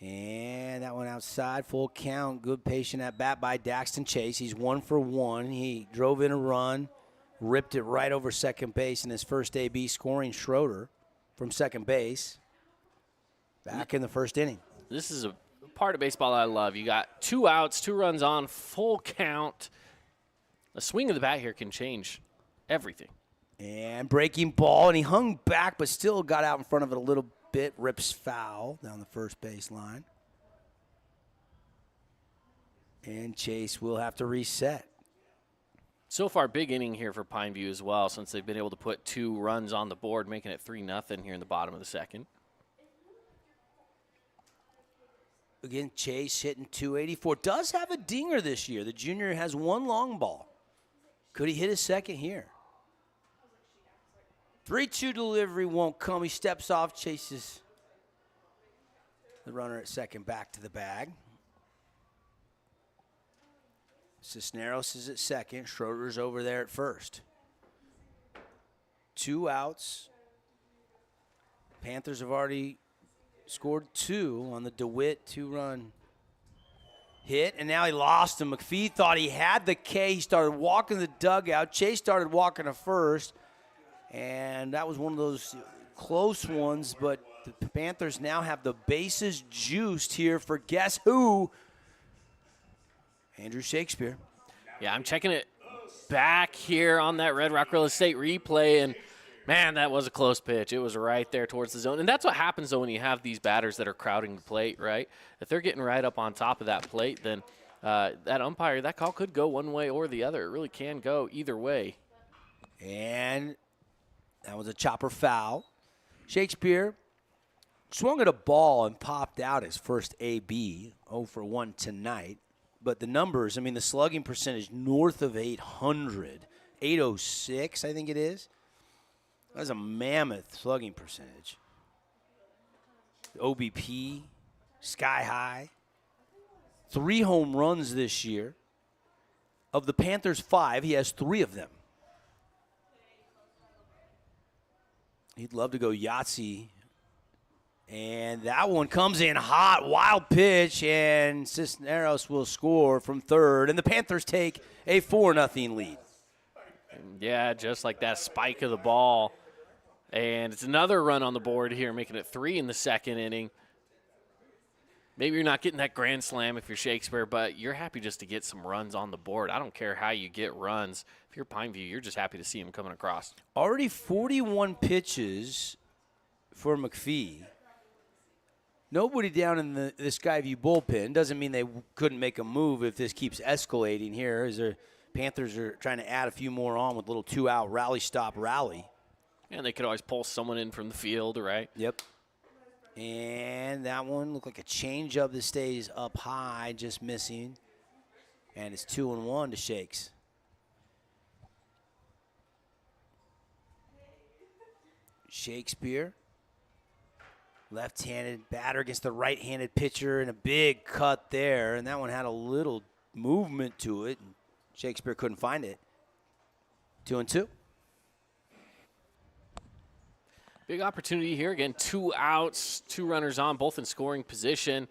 And that one outside, full count. Good patient at bat by Daxton Chase. He's 1 for 1. He drove in a run, ripped it right over second base in his first AB, scoring Schroeder from second base. Back in the first inning. This is a part of baseball I love. You got 2 outs, 2 runs on, full count. A swing of the bat here can change everything. And breaking ball, and he hung back but still got out in front of it a little bit. Rips foul down the first base line. And Chase will have to reset. So far, big inning here for Pineview as well, since they've been able to put 2 runs on the board, making it 3-0 here in the bottom of the second. Again, Chase hitting .284. Does have a dinger this year. The junior has 1 long ball. Could he hit his second here? 3-2 delivery won't come. He steps off, chases the runner at second back to the bag. Cisneros is at second. Schroeder's over there at first. 2 outs. Panthers have already scored 2 on the DeWitt 2-run hit, and now he lost him. McPhee thought he had the K. He started walking the dugout. Chase started walking to first, and that was one of those close ones, but the Panthers now have the bases juiced here for guess who? Andrew Shakespeare. Yeah, I'm checking it back here on that Red Rock Real Estate replay, and man, that was a close pitch. It was right there towards the zone. And that's what happens, though, when you have these batters that are crowding the plate, right? If they're getting right up on top of that plate, then that umpire, that call could go one way or the other. It really can go either way. And that was a chopper foul. Shakespeare swung at a ball and popped out his first AB, 0 for 1 tonight. But the numbers, the slugging percentage north of 800, 806, I think it is. That's a mammoth slugging percentage. OBP, sky high. 3 home runs this year. Of the Panthers' 5, he has 3 of them. He'd love to go Yahtzee. And that one comes in hot, wild pitch, and Cisneros will score from third. And the Panthers take a 4-0 lead. Yeah, just like that spike of the ball. And it's another run on the board here, making it 3 in the second inning. Maybe you're not getting that grand slam if you're Shakespeare, but you're happy just to get some runs on the board. I don't care how you get runs. If you're Pineview, you're just happy to see him coming across. Already 41 pitches for McPhee. Nobody down in the Skyview bullpen. Doesn't mean they couldn't make a move if this keeps escalating here. As the Panthers are trying to add a few more on with a little 2-out rally. And they could always pull someone in from the field, right? Yep. And that one looked like a changeup that stays up high, just missing. And it's 2-1 to Shakes. Shakespeare. Left-handed batter against the right-handed pitcher, and a big cut there. And that one had a little movement to it. And Shakespeare couldn't find it. 2-2. Big opportunity here. Again, 2 outs, 2 runners on, both in scoring position.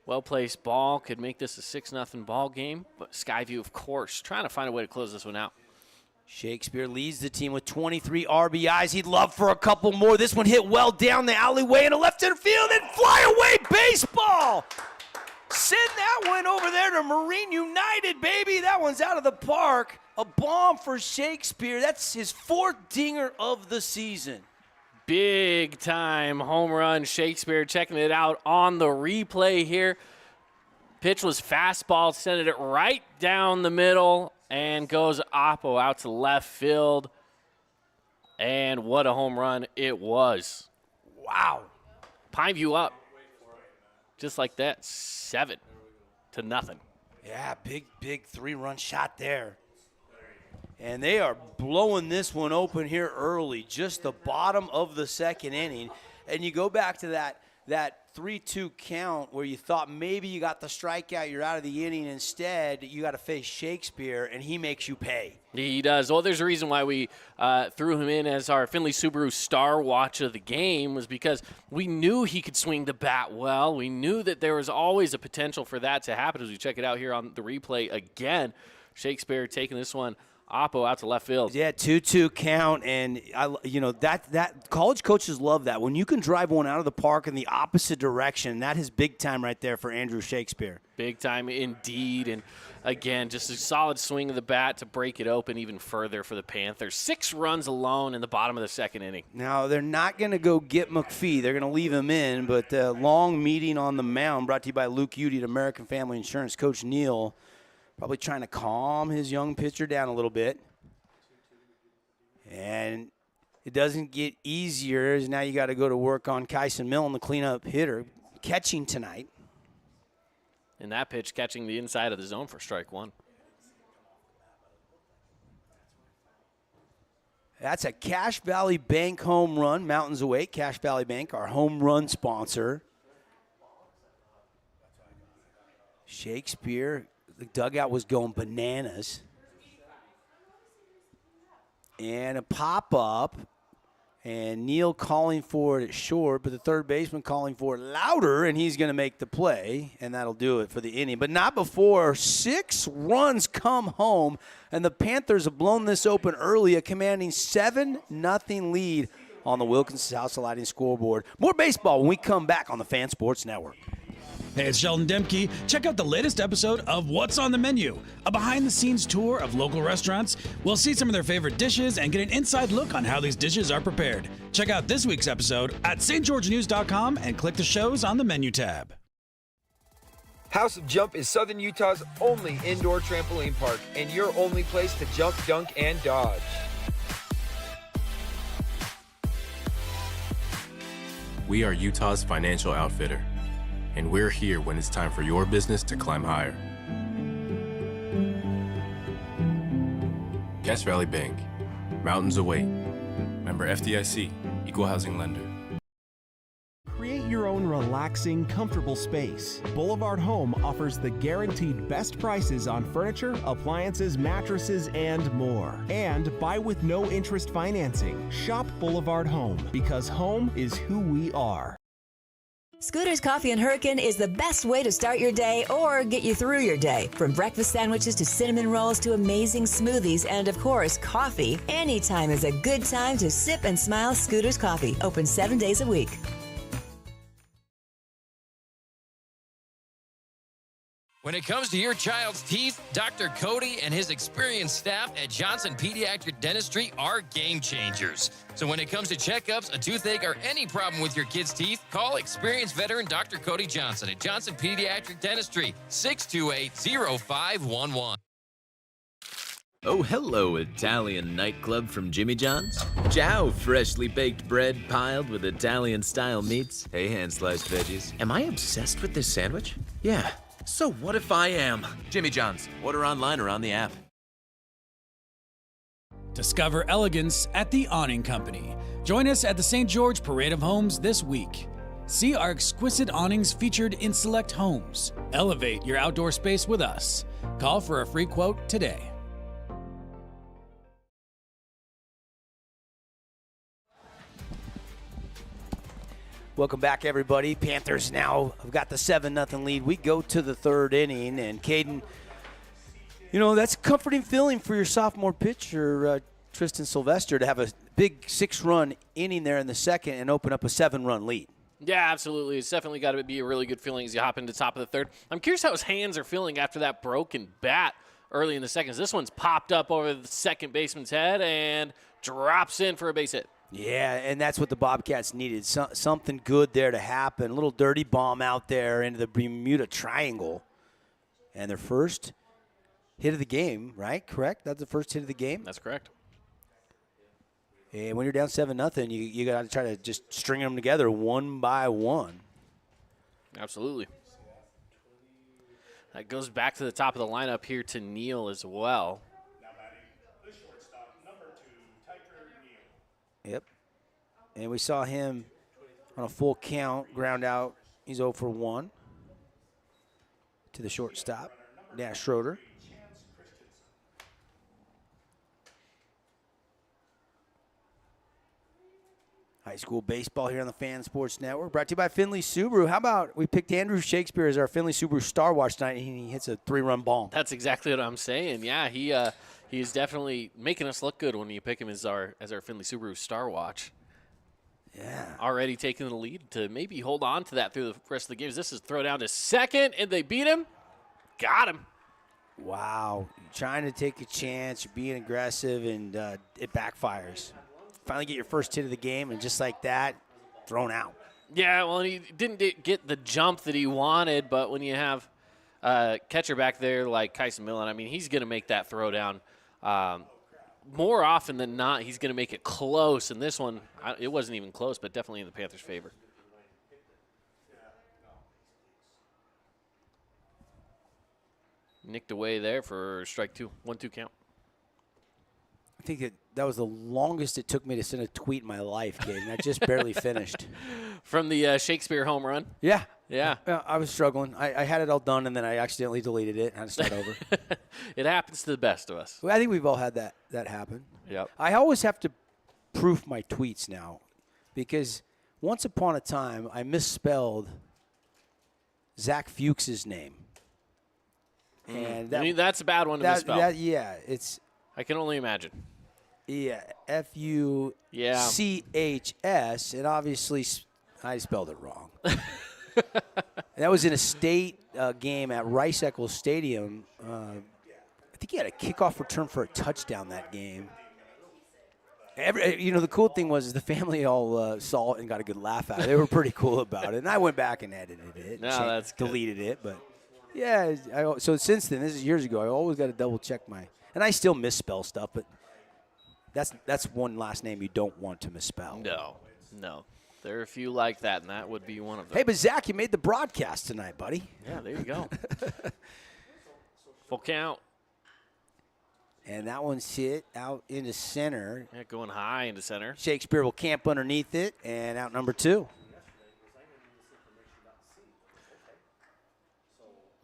Well-placed ball could make this a 6-0 ball game. But Skyview, of course, trying to find a way to close this one out. Shakespeare leads the team with 23 RBIs. He'd love for a couple more. This one hit well down the alleyway in a left center field and fly away baseball. Send that one over there to Marine United, baby. That one's out of the park. A bomb for Shakespeare. That's his 4th dinger of the season. Big time home run. Shakespeare checking it out on the replay here. Pitch was fastball, sent it right down the middle, and goes Oppo out to left field. And what a home run it was. Wow. Pineview up. Just like that, 7-0. Yeah, big 3-run shot there. And they are blowing this one open here early, just the bottom of the second inning. And you go back to that 3-2 count where you thought maybe you got the strikeout, you're out of the inning. Instead, you got to face Shakespeare, and he makes you pay. He does. Well, there's a reason why we threw him in as our Findlay Subaru star watch of the game, was because we knew he could swing the bat well. We knew that there was always a potential for that to happen. As we check it out here on the replay again, Shakespeare taking this one Oppo out to left field. Yeah, 2-2 count, and that college coaches love that. When you can drive one out of the park in the opposite direction, that is big time right there for Andrew Shakespeare. Big time indeed, and again, just a solid swing of the bat to break it open even further for the Panthers. 6 runs alone in the bottom of the second inning. Now, they're not going to go get McPhee. They're going to leave him in, but long meeting on the mound brought to you by Luke Udy at American Family Insurance. Coach Neal probably trying to calm his young pitcher down a little bit. And it doesn't get easier as now you got to go to work on Kyson Milne, the cleanup hitter, catching tonight. And that pitch catching the inside of the zone for strike 1. That's a Cache Valley Bank home run. Mountains Awake, Cache Valley Bank, our home run sponsor. Shakespeare, the dugout was going bananas. And a pop-up. And Neal calling for it at short, but the third baseman calling for it louder, and he's going to make the play, and that'll do it for the inning. But not before 6 runs come home, and the Panthers have blown this open early, a commanding 7-0 lead on the Wilkins House of Lighting scoreboard. More baseball when we come back on the Fan Sports Network. Hey, it's Sheldon Demke. Check out the latest episode of What's on the Menu, a behind-the-scenes tour of local restaurants. We'll see some of their favorite dishes and get an inside look on how these dishes are prepared. Check out this week's episode at stgeorgenews.com and click the shows on the menu tab. House of Jump is Southern Utah's only indoor trampoline park and your only place to jump, dunk, and dodge. We are Utah's financial outfitter, and we're here when it's time for your business to climb higher. Cache Valley Bank, mountains await. Member FDIC, equal housing lender. Create your own relaxing, comfortable space. Boulevard Home offers the guaranteed best prices on furniture, appliances, mattresses, and more. And buy with no interest financing. Shop Boulevard Home, because home is who we are. Scooter's Coffee and Hurricane is the best way to start your day or get you through your day. From breakfast sandwiches to cinnamon rolls to amazing smoothies and, of course, coffee, anytime is a good time to sip and smile. Scooter's Coffee, open 7 days a week. When it comes to your child's teeth, Dr. Cody and his experienced staff at Johnson Pediatric Dentistry are game changers. So when it comes to checkups, a toothache, or any problem with your kid's teeth, call experienced veteran Dr. Cody Johnson at Johnson Pediatric Dentistry, 628-0511. Oh, hello, Italian nightclub from Jimmy John's. Ciao, freshly baked bread piled with Italian-style meats. Hey, hand-sliced veggies. Am I obsessed with this sandwich? Yeah. So what if I am? Jimmy John's. Order online or on the app. Discover elegance at the Awning Company. Join us at the St. George Parade of Homes this week. See our exquisite awnings featured in select homes. Elevate your outdoor space with us. Call for a free quote today. Welcome back, everybody. Panthers now have got the 7-0 lead. We go to the third inning, and Caden, you know, that's a comforting feeling for your sophomore pitcher, Tristan Sylvester, to have a big 6-run inning there in the second and open up a 7-run lead. Yeah, absolutely. It's definitely got to be a really good feeling as you hop into the top of the third. I'm curious how his hands are feeling after that broken bat early in the second. This one's popped up over the second baseman's head and drops in for a base hit. Yeah, and that's what the Bobcats needed. Something good there to happen. A little dirty bomb out there into the Bermuda Triangle. And their first hit of the game, right? Correct? That's the first hit of the game? That's correct. And when you're down 7-0, you got to try to just string them together one by one. Absolutely. That goes back to the top of the lineup here to Neal as well. Yep. And we saw him on a full count, ground out. He's 0 for 1 to the shortstop, Dash Schroeder. High school baseball here on the Fan Sports Network, brought to you by Findlay Subaru. How about we picked Andrew Shakespeare as our Findlay Subaru Star Watch tonight, and he hits a 3-run bomb. That's exactly what I'm saying. Yeah, he's definitely making us look good when you pick him as our Findlay Subaru Star Watch. Yeah. Already taking the lead to maybe hold on to that through the rest of the games. This is throw down to second, and they beat him. Got him. Wow. You're trying to take a chance. You're being aggressive, and it backfires. Finally get your first hit of the game, and just like that, thrown out. Yeah, well, he didn't get the jump that he wanted, but when you have a catcher back there like Kyson Millen, I mean, he's going to make that throw down. More often than not, he's going to make it close. And this one, it wasn't even close, but definitely in the Panthers' favor. Nicked away there for strike 2, 1-2 count. I think that was the longest it took me to send a tweet in my life, Gabe. I just barely finished. From the Shakespeare home run? Yeah. Yeah. I was struggling. I had it all done, and then I accidentally deleted it and had to start over. It happens to the best of us. Well, I think we've all had that happen. Yep. I always have to proof my tweets now because once upon a time I misspelled Zach Fuchs's name. And I mean, that's a bad one to misspell. Yeah, it's... I can only imagine. Yeah, Fuchs, and obviously I spelled it wrong. That was in a state game at Rice Eccles Stadium. I think he had a kickoff return for a touchdown that game. The cool thing was the family all saw it and got a good laugh out of it. They were pretty cool about it. And I went back and edited it. No, that's good. Deleted it, but Yeah. So since then, this is years ago, I always got to double check and I still misspell stuff, but that's one last name you don't want to misspell. No. There are a few like that, and that would be one of them. Hey, but Zach, you made the broadcast tonight, buddy. Yeah, there you go. Full count. And that one's hit out into center. Yeah, going high into center. Shakespeare will camp underneath it, and out number 2.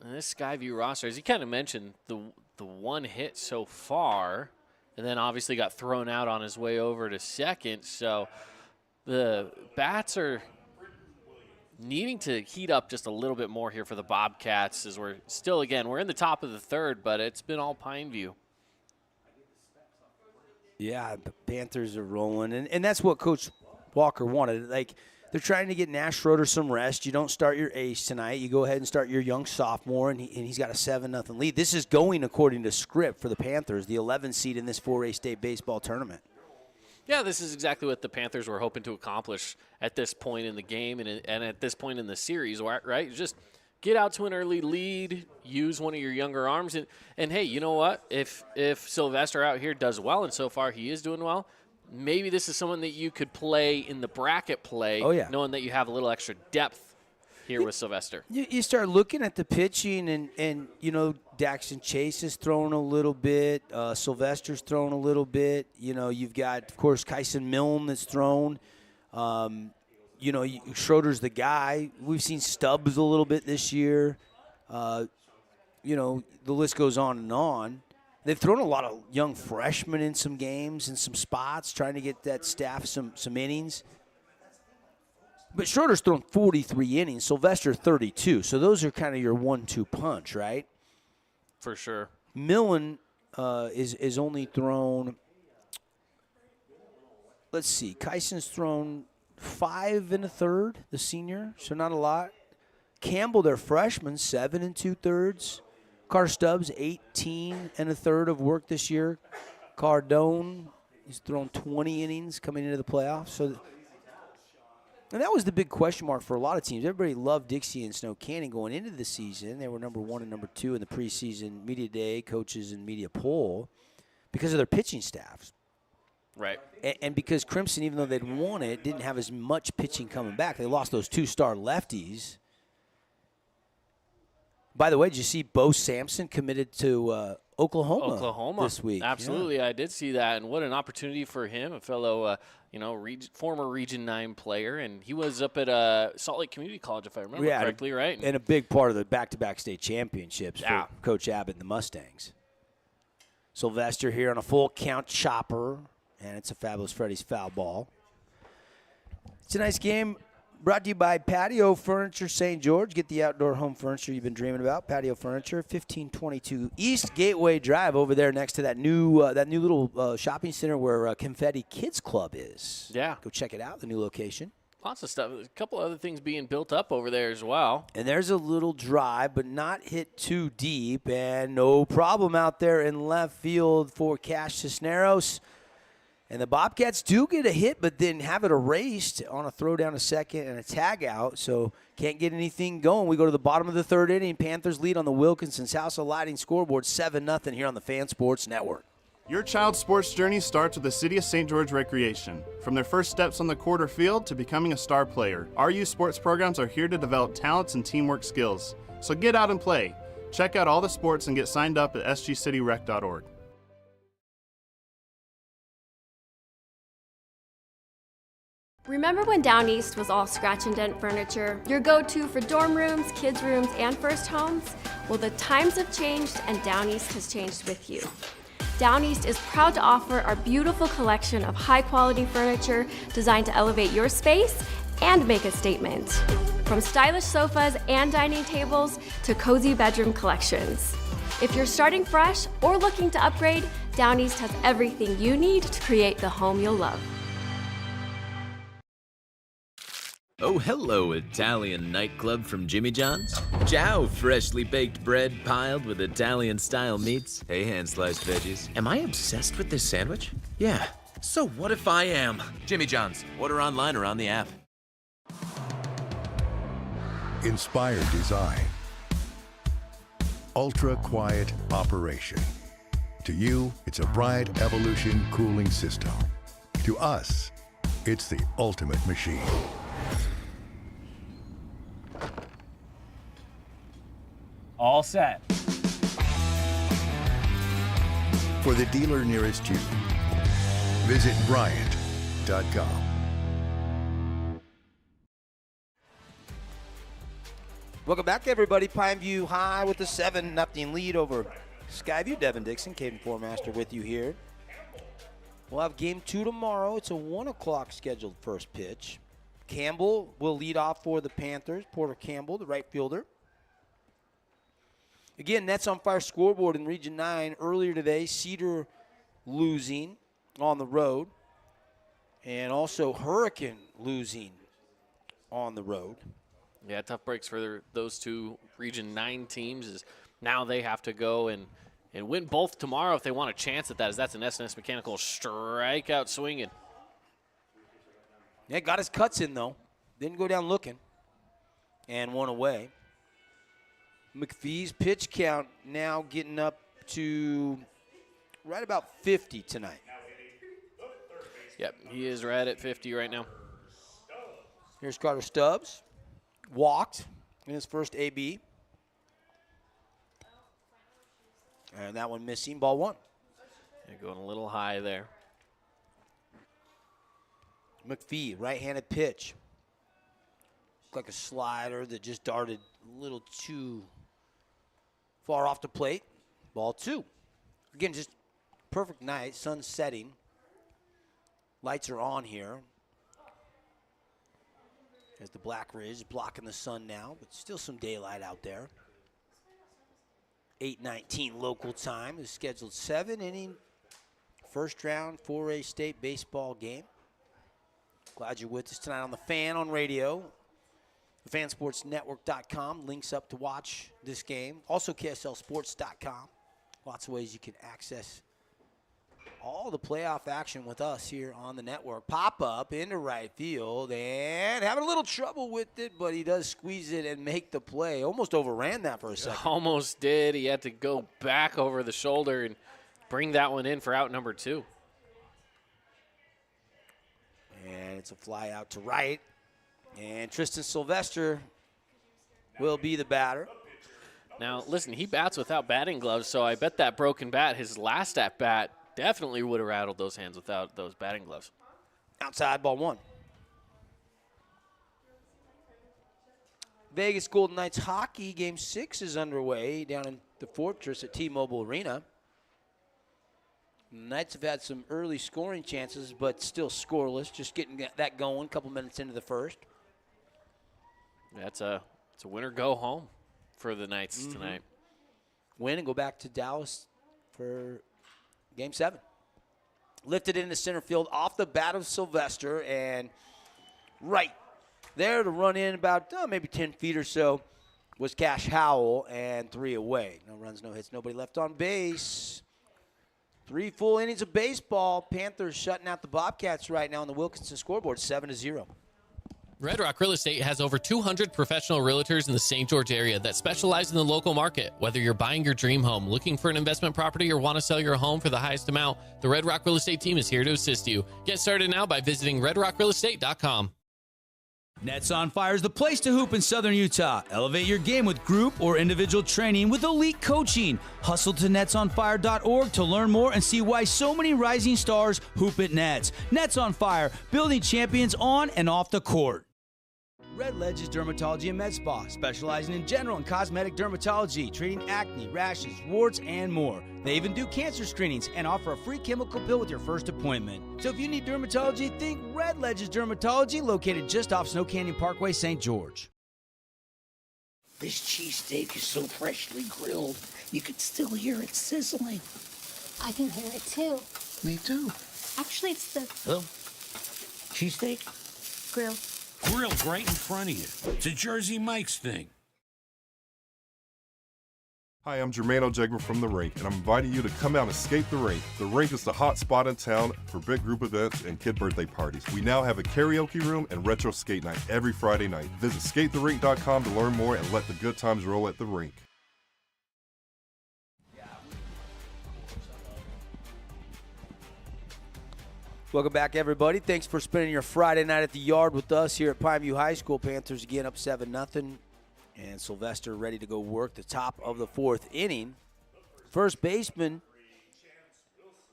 And this Skyview roster, as you kind of mentioned, the one hit so far, and then obviously got thrown out on his way over to second. So the Bats are needing to heat up just a little bit more here for the Bobcats, as we're still, again, we're in the top of the third, but it's been all Pineview. Yeah, the Panthers are rolling, and that's what Coach Walker wanted. Like, they're trying to get Nash Schroeder some rest. You don't start your ace tonight. You go ahead and start your young sophomore, and he's got a 7-0 lead. This is going according to script for the Panthers, the 11 seed in this 4A state baseball tournament. Yeah, this is exactly what the Panthers were hoping to accomplish at this point in the game and at this point in the series, right? Just get out to an early lead, use one of your younger arms, and hey, you know what? If Sylvester out here does well, and so far he is doing well, maybe this is someone that you could play in the bracket play, knowing that you have a little extra depth here with Sylvester. You start looking at the pitching, and you know, Daxton Chase is throwing a little bit. Sylvester's throwing a little bit. You know, you've got, of course, Kyson Milne that's thrown. You know, Schroeder's the guy. We've seen Stubbs a little bit this year. You know, the list goes on and on. They've thrown a lot of young freshmen in some games and some spots, trying to get that staff some innings. But Schroeder's thrown 43 innings, Sylvester 32. So those are kind of your 1-2 punch, right? For sure. Millen is only thrown, let's see, Kyson's thrown 5 1/3, the senior, so not a lot. Campbell, their freshman, 7 2/3. Carr Stubbs, 18 1/3 of work this year. Cardone, he's thrown 20 innings coming into the playoffs. So, and that was the big question mark for a lot of teams. Everybody loved Dixie and Snow Canyon going into the season. They were number 1 and number 2 in the preseason media day, coaches and media poll, because of their pitching staffs. Right. And because Crimson, even though they'd won it, didn't have as much pitching coming back. They lost those 2-star lefties. By the way, did you see Bo Sampson committed to Oklahoma this week? Absolutely, yeah. I did see that, and what an opportunity for him, a fellow, former Region 9 player, and he was up at Salt Lake Community College, if I remember correctly, right? And a big part of the back-to-back state championships for Coach Abbott and the Mustangs. Sylvester here on a full count chopper, and it's a Fabulous Freddy's foul ball. It's a nice game. Brought to you by Patio Furniture St. George. Get the outdoor home furniture you've been dreaming about. Patio Furniture, 1522 East Gateway Drive, over there next to that new little shopping center where Confetti Kids Club is. Yeah. Go check it out, the new location. Lots of stuff. There's a couple other things being built up over there as well. And there's a little drive, but not hit too deep, and no problem out there in left field for Cash Cisneros. And the Bobcats do get a hit, but then have it erased on a throw down to second and a tag out, so can't get anything going. We go to the bottom of the third inning. Panthers lead on the Wilkinson's House of Lighting scoreboard 7-0 here on the Fan Sports Network. Your child's sports journey starts with the City of St. George Recreation. From their first steps on the quarter field to becoming a star player, our youth sports programs are here to develop talents and teamwork skills. So get out and play. Check out all the sports and get signed up at sgcityrec.org. Remember when Down East was all scratch and dent furniture? Your go-to for dorm rooms, kids' rooms, and first homes? Well, the times have changed and Down East has changed with you. Down East is proud to offer our beautiful collection of high-quality furniture designed to elevate your space and make a statement. From stylish sofas and dining tables to cozy bedroom collections. If you're starting fresh or looking to upgrade, Down East has everything you need to create the home you'll love. Oh, hello, Italian nightclub from Jimmy John's. Ciao, freshly baked bread piled with Italian-style meats. Hey, hand-sliced veggies. Am I obsessed with this sandwich? Yeah. So what if I am? Jimmy John's. Order online or on the app. Inspired design. ultra-quiet operation. To you, it's a Bryant Evolution cooling system. To us, it's the ultimate machine. All set. For the dealer nearest you, visit Bryant.com. Welcome back, everybody. Pineview High with a 7-0 lead over Skyview. Devin Dixon, Caden Formaster with you here. We'll have game 2 tomorrow. It's a 1 o'clock scheduled first pitch. Campbell will lead off for the Panthers. Porter Campbell, the right fielder. Again, Nets on Fire scoreboard in Region 9 earlier today. Cedar losing on the road. And also Hurricane losing on the road. Yeah, tough breaks for those two Region 9 teams. Is now they have to go and win both tomorrow if they want a chance at that, as that's an SNS Mechanical strikeout swinging. Yeah, got his cuts in, though. Didn't go down looking. And one away. McPhee's pitch count now getting up to right about 50 tonight. Yep, he is right at 50 right now. Here's Carter Stubbs. Walked in his first AB. And that one missing, ball 1. They're going a little high there. McPhee, right-handed pitch. Looked like a slider that just darted a little too far off the plate. Ball 2. Again, just perfect night, sun setting. Lights are on here. As the Black Ridge blocking the sun now, but still some daylight out there. 8:19 local time is scheduled 7-inning first round 4A state baseball game. Glad you're with us tonight on the Fan on radio. Fansportsnetwork.com links up to watch this game. Also KSLSports.com. Lots of ways you can access all the playoff action with us here on the network. Pop up into right field and having a little trouble with it, but he does squeeze it and make the play. Almost overran that for a second. Almost did. He had to go back over the shoulder and bring that one in for out number 2. And it's a fly out to right. And Tristan Sylvester will be the batter. Now, listen, he bats without batting gloves, so I bet that broken bat, his last at-bat, definitely would have rattled those hands without those batting gloves. Outside, ball 1. Vegas Golden Knights hockey, game 6 is underway down in the Fortress at T-Mobile Arena. The Knights have had some early scoring chances, but still scoreless. Just getting that going a couple minutes into the first. It's a winner go home for the Knights tonight. Win and go back to Dallas for game 7. Lifted into center field off the bat of Sylvester, and right there to run in about maybe 10 feet or so was Cash Howell, and 3 away. No runs, no hits, nobody left on base. 3 full innings of baseball. Panthers shutting out the Bobcats right now on the Wilkinson scoreboard, 7-0. Red Rock Real Estate has over 200 professional realtors in the St. George area that specialize in the local market. Whether you're buying your dream home, looking for an investment property, or want to sell your home for the highest amount, the Red Rock Real Estate team is here to assist you. Get started now by visiting redrockrealestate.com. Nets on Fire is the place to hoop in Southern Utah. Elevate your game with group or individual training with elite coaching. Hustle to netsonfire.org to learn more and see why so many rising stars hoop at Nets. Nets on Fire, building champions on and off the court. Red Ledge's Dermatology and Med Spa, specializing in general and cosmetic dermatology, treating acne, rashes, warts, and more. They even do cancer screenings and offer a free chemical pill with your first appointment. So if you need dermatology, think Red Ledge's Dermatology, located just off Snow Canyon Parkway, St. George. This cheesesteak is so freshly grilled, you could still hear it sizzling. I can hear it too. Me too. Actually, it's the Hello? Cheesesteak? grill. Grilled right in front of you. It's a Jersey Mike's thing. Hi, I'm Jermaine O'Jegman from The Rink, and I'm inviting you to come out and escape The Rink. The Rink is the hot spot in town for big group events and kid birthday parties. We now have a karaoke room and retro skate night every Friday night. Visit skatetherink.com to learn more and let the good times roll at The Rink. Welcome back, everybody. Thanks for spending your Friday night at the yard with us here at Pineview High School. Panthers again up 7-0, and Sylvester ready to go work the top of the fourth inning. First baseman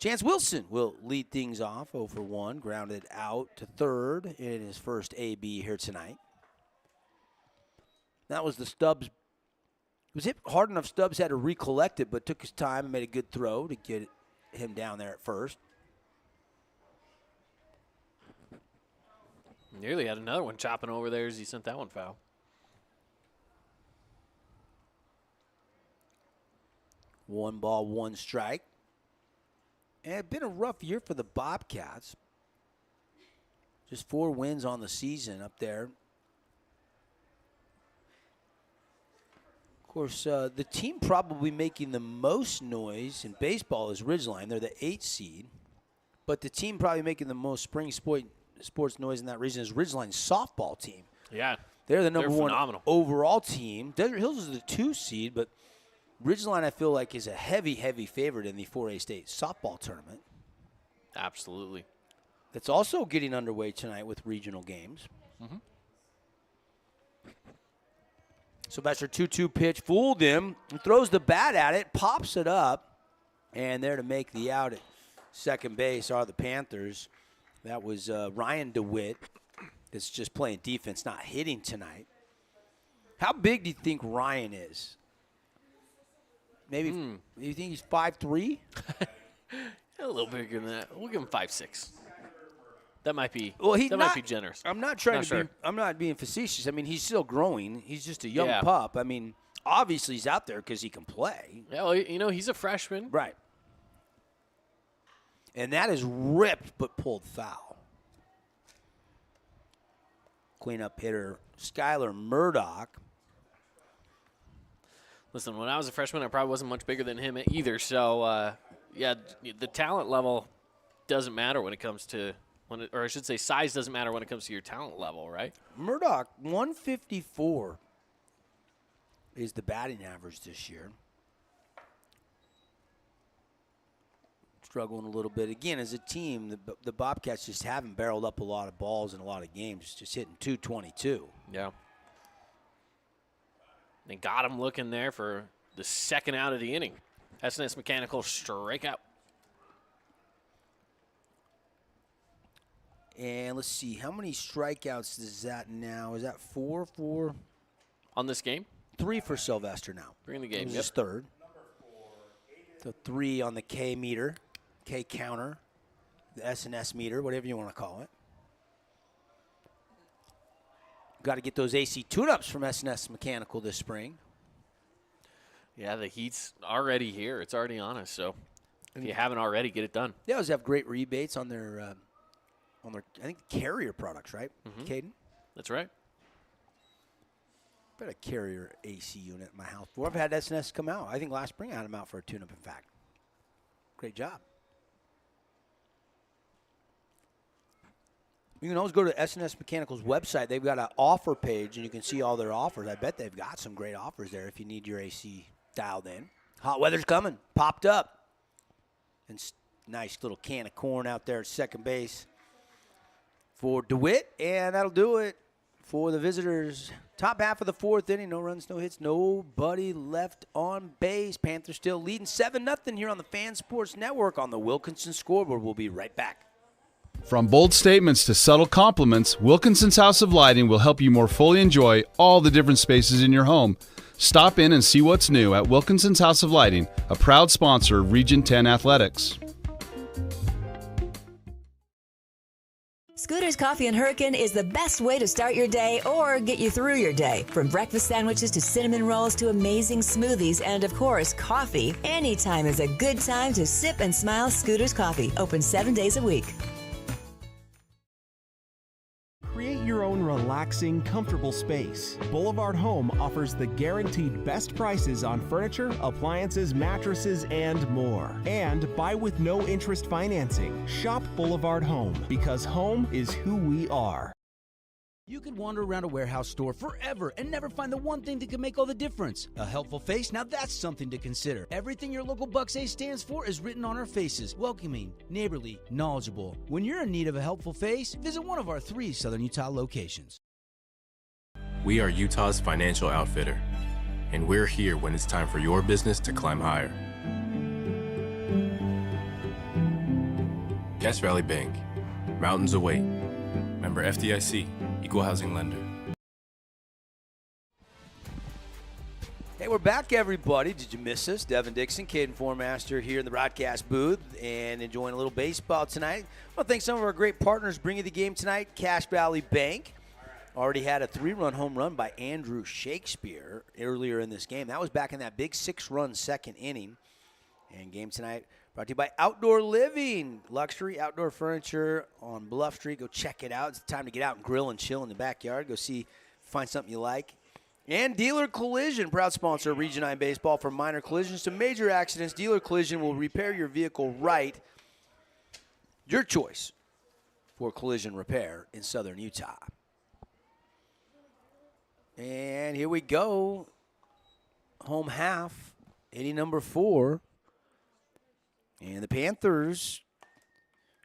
Chance Wilson will lead things off 0 for 1, grounded out to third in his first AB here tonight. That was the Stubbs. It was hit hard enough. Stubbs had to recollect it, but took his time and made a good throw to get him down there at first. Nearly had another one chopping over there as he sent that one foul. One ball, one strike. And it's been a rough year for the Bobcats. Just 4 wins on the season up there. Of course, the team probably making the most noise in baseball is Ridgeline. They're the 8th seed. But the team probably making the most spring sports noise in that region is Ridgeline's softball team. Yeah. They're the number one phenomenal overall team. Desert Hills is the 2 seed, but Ridgeline, I feel like, is a heavy, heavy favorite in the 4A state softball tournament. Absolutely. That's also getting underway tonight with regional games. Mm-hmm. Sylvester 2-2 pitch, fooled him, throws the bat at it, pops it up, and there to make the out at second base are the Panthers. That was Ryan DeWitt. That's just playing defense, not hitting tonight. How big do you think Ryan is? Maybe you think he's 5'3"? A little bigger than that. We'll give him 5'6". That might be. Well, that might be generous. I'm not trying Not to sure. be. I'm not being facetious. I mean, he's still growing. He's just a young Yeah. pup. I mean, obviously he's out there because he can play. Yeah, well, you know, he's a freshman. Right. And that is ripped but pulled foul. Cleanup hitter Skylar Murdoch. Listen, when I was a freshman, I probably wasn't much bigger than him either. So, yeah, the talent level doesn't matter when it comes to or I should say, size doesn't matter when it comes to your talent level, right? Murdoch 154 is the batting average this year. Struggling a little bit again as a team. The Bobcats just haven't barreled up a lot of balls in a lot of games. Just hitting .222. Yeah. They got him looking there for the second out of the inning. SNS Mechanical strikeout. And let's see, how many strikeouts is that now? Is that 4 for? On this game? 3 for Sylvester now. 3 in the game, This is yep. his third. So 3 on the K meter, K counter, the SNS meter, whatever you want to call it. Got to get those AC tune-ups from SNS Mechanical this spring. Yeah, the heat's already here. It's already on us. So if you haven't already, get it done. They always have great rebates on their I think, Carrier products, right, Caden? That's right. I've got a Carrier AC unit in my house before. I've had SNS come out. I think last spring I had them out for a tune-up, in fact. Great job. You can always go to SNS Mechanical's website. They've got an offer page, and you can see all their offers. I bet they've got some great offers there if you need your AC dialed in. Hot weather's coming. Popped up. And nice little can of corn out there at second base for DeWitt, and that'll do it for the visitors. Top half of the fourth inning, no runs, no hits, nobody left on base. Panthers still leading 7-0 here on the Fan Sports Network on the Wilkinson scoreboard. We'll be right back. From bold statements to subtle compliments, Wilkinson's House of Lighting will help you more fully enjoy all the different spaces in your home. Stop in and see what's new at Wilkinson's House of Lighting, a proud sponsor of Region 10 Athletics. Scooter's Coffee and Hurricane is the best way to start your day or get you through your day. From breakfast sandwiches to cinnamon rolls to amazing smoothies and, of course, coffee, anytime is a good time to sip and smile Scooter's Coffee. Open 7 days a week. Create your own relaxing, comfortable space. Boulevard Home offers the guaranteed best prices on furniture, appliances, mattresses, and more. And buy with no interest financing. Shop Boulevard Home because home is who we are. You could wander around a warehouse store forever and never find the one thing that can make all the difference. A helpful face? Now that's something to consider. Everything your local Bucks A stands for is written on our faces. Welcoming, neighborly, knowledgeable. When you're in need of a helpful face, visit one of our 3 Southern Utah locations. We are Utah's financial outfitter, and we're here when it's time for your business to climb higher. Cache Valley Bank, mountains await. Member FDIC, equal housing lender. Hey, we're back, everybody. Did you miss us? Devin Dixon, Caden Formaster here in the broadcast booth and enjoying a little baseball tonight. I want to thank some of our great partners bringing the game tonight. Cache Valley Bank already had a 3-run home run by Andrew Shakespeare earlier in this game. That was back in that big 6-run second inning. And game tonight brought to you by Outdoor Living, luxury outdoor furniture on Bluff Street. Go check it out. It's time to get out and grill and chill in the backyard. Go see, find something you like. And Dealer Collision, proud sponsor of Region 9 Baseball. From minor collisions to major accidents, Dealer Collision will repair your vehicle right. Your choice for collision repair in Southern Utah. And here we go. Home half, inning number 4. And the Panthers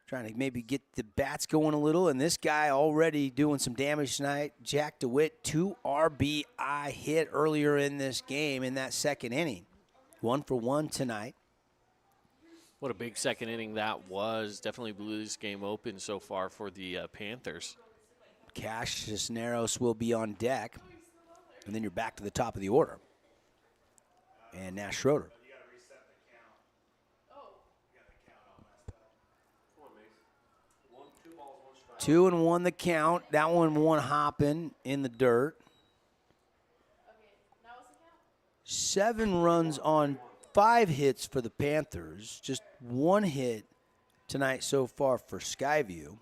trying to maybe get the bats going a little. And this guy already doing some damage tonight. Jack DeWitt, 2 RBI hit earlier in this game in that second inning. 1 for 1 tonight. What a big second inning that was. Definitely blew this game open so far for the Panthers. Cash Cisneros will be on deck. And then you're back to the top of the order. And Nash Schroeder. 2-1 the count. That one hopping in the dirt. 7 runs on 5 hits for the Panthers. Just 1 hit tonight so far for Skyview.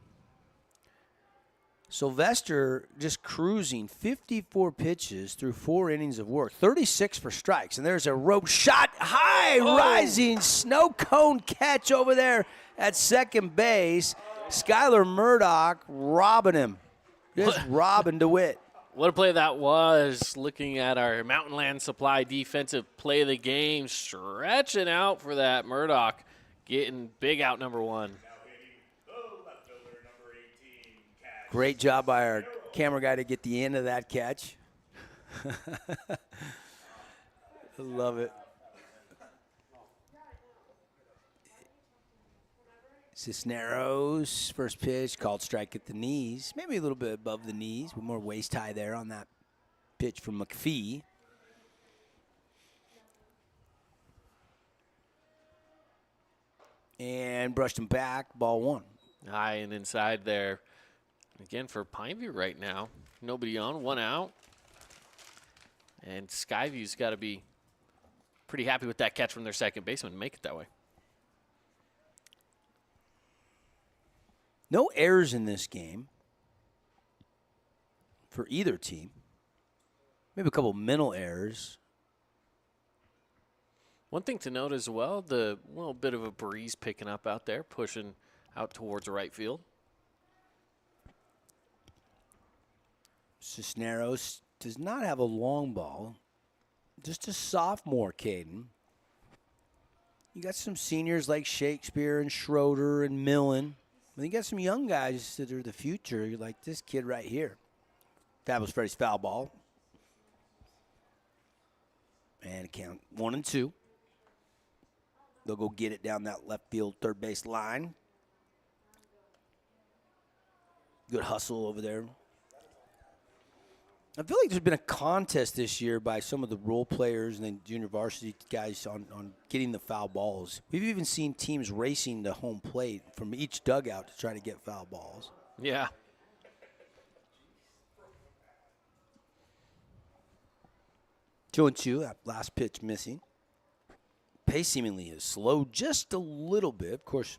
Sylvester just cruising 54 pitches through 4 innings of work. 36 for strikes. And there's a rope shot. High rising snow cone catch over there at second base. Skylar Murdoch robbing him. Just robbing DeWitt. What a play that was. Looking at our Mountain Land Supply defensive play of the game. Stretching out for that Murdoch. Getting big out number 1. Great job by our camera guy to get the end of that catch. I love it. Cisneros, first pitch, called strike at the knees. Maybe a little bit above the knees, with more waist high there on that pitch from McPhee. And brushed him back, ball 1. High and inside there. Again, for Pineview right now, nobody on, 1 out. And Skyview's got to be pretty happy with that catch from their second baseman to make it that way. No errors in this game for either team. Maybe a couple mental errors. One thing to note as well, the little bit of a breeze picking up out there, pushing out towards the right field. Cisneros does not have a long ball. Just a sophomore, Caden. You got some seniors like Shakespeare and Schroeder and Millen. Then you got some young guys that are the future. You're like this kid right here. That was Freddie's foul ball. And count 1 and 2. They'll go get it down that left field third base line. Good hustle over there. I feel like there's been a contest this year by some of the role players and then junior varsity guys on getting the foul balls. We've even seen teams racing to home plate from each dugout to try to get foul balls. Yeah. Two and two, that last pitch missing. Pace seemingly is slow just a little bit. Of course,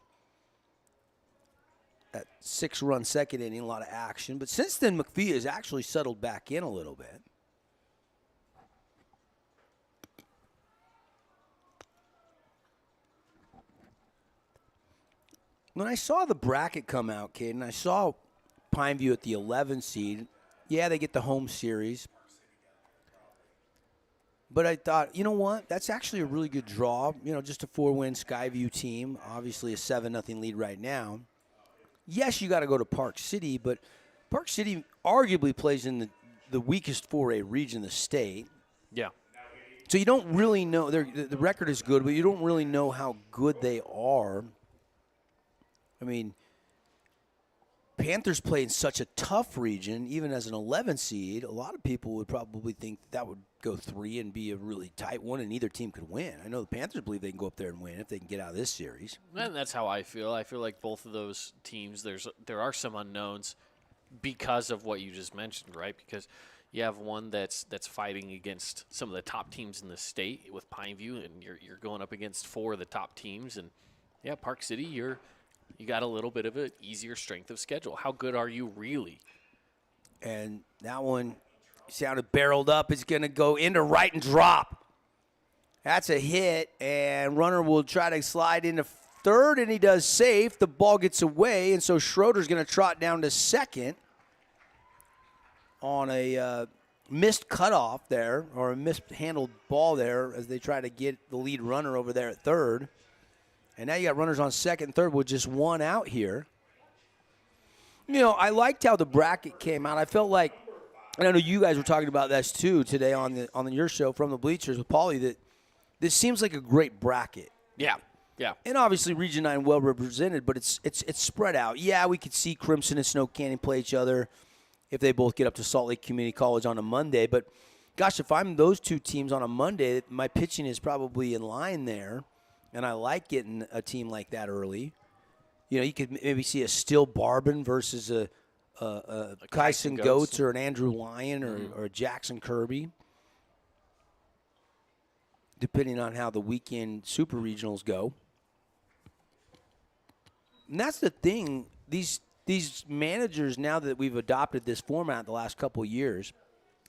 that 6-run second inning, a lot of action. But since then, McPhee has actually settled back in a little bit. When I saw the bracket come out, Caden, I saw Pineview at the 11 seed. Yeah, they get the home series. But I thought, you know what? That's actually a really good draw. Just a 4-win Skyview team. Obviously a 7-0 lead right now. Yes, you got to go to Park City, but Park City arguably plays in the weakest 4A region of the state. Yeah. So you don't really know. The record is good, but you don't really know how good they are. I mean, Panthers play in such a tough region, even as an 11 seed. A lot of people would probably think that would go 3 and be a really tight one, and either team could win. I know the Panthers believe they can go up there and win if they can get out of this series. And that's how I feel. I feel like both of those teams, there are some unknowns because of what you just mentioned, right? Because you have one that's fighting against some of the top teams in the state with Pineview, and you're going up against 4 of the top teams. And yeah, Park City, you got a little bit of an easier strength of schedule. How good are you really? And that one sounded barreled up. It's going to go into right and drop. That's a hit, and runner will try to slide into third, and he does safe. The ball gets away, and so Schroeder's going to trot down to second on a missed cutoff there, or a mishandled ball there as they try to get the lead runner over there at third. And now you got runners on second and third with just one out here. I liked how the bracket came out. I felt like, and I know you guys were talking about this too today on your show from the bleachers with Paulie, that this seems like a great bracket. Yeah. Yeah. And obviously Region 9 well represented, but it's spread out. Yeah, we could see Crimson and Snow Canyon play each other if they both get up to Salt Lake Community College on a Monday. But, gosh, if I'm those two teams on a Monday, my pitching is probably in line there, and I like getting a team like that early. You could maybe see a Still Barbin versus a Kyson Goats or an Andrew Lyon or a Jackson Kirby, depending on how the weekend super regionals go. And that's the thing. These managers, now that we've adopted this format the last couple of years,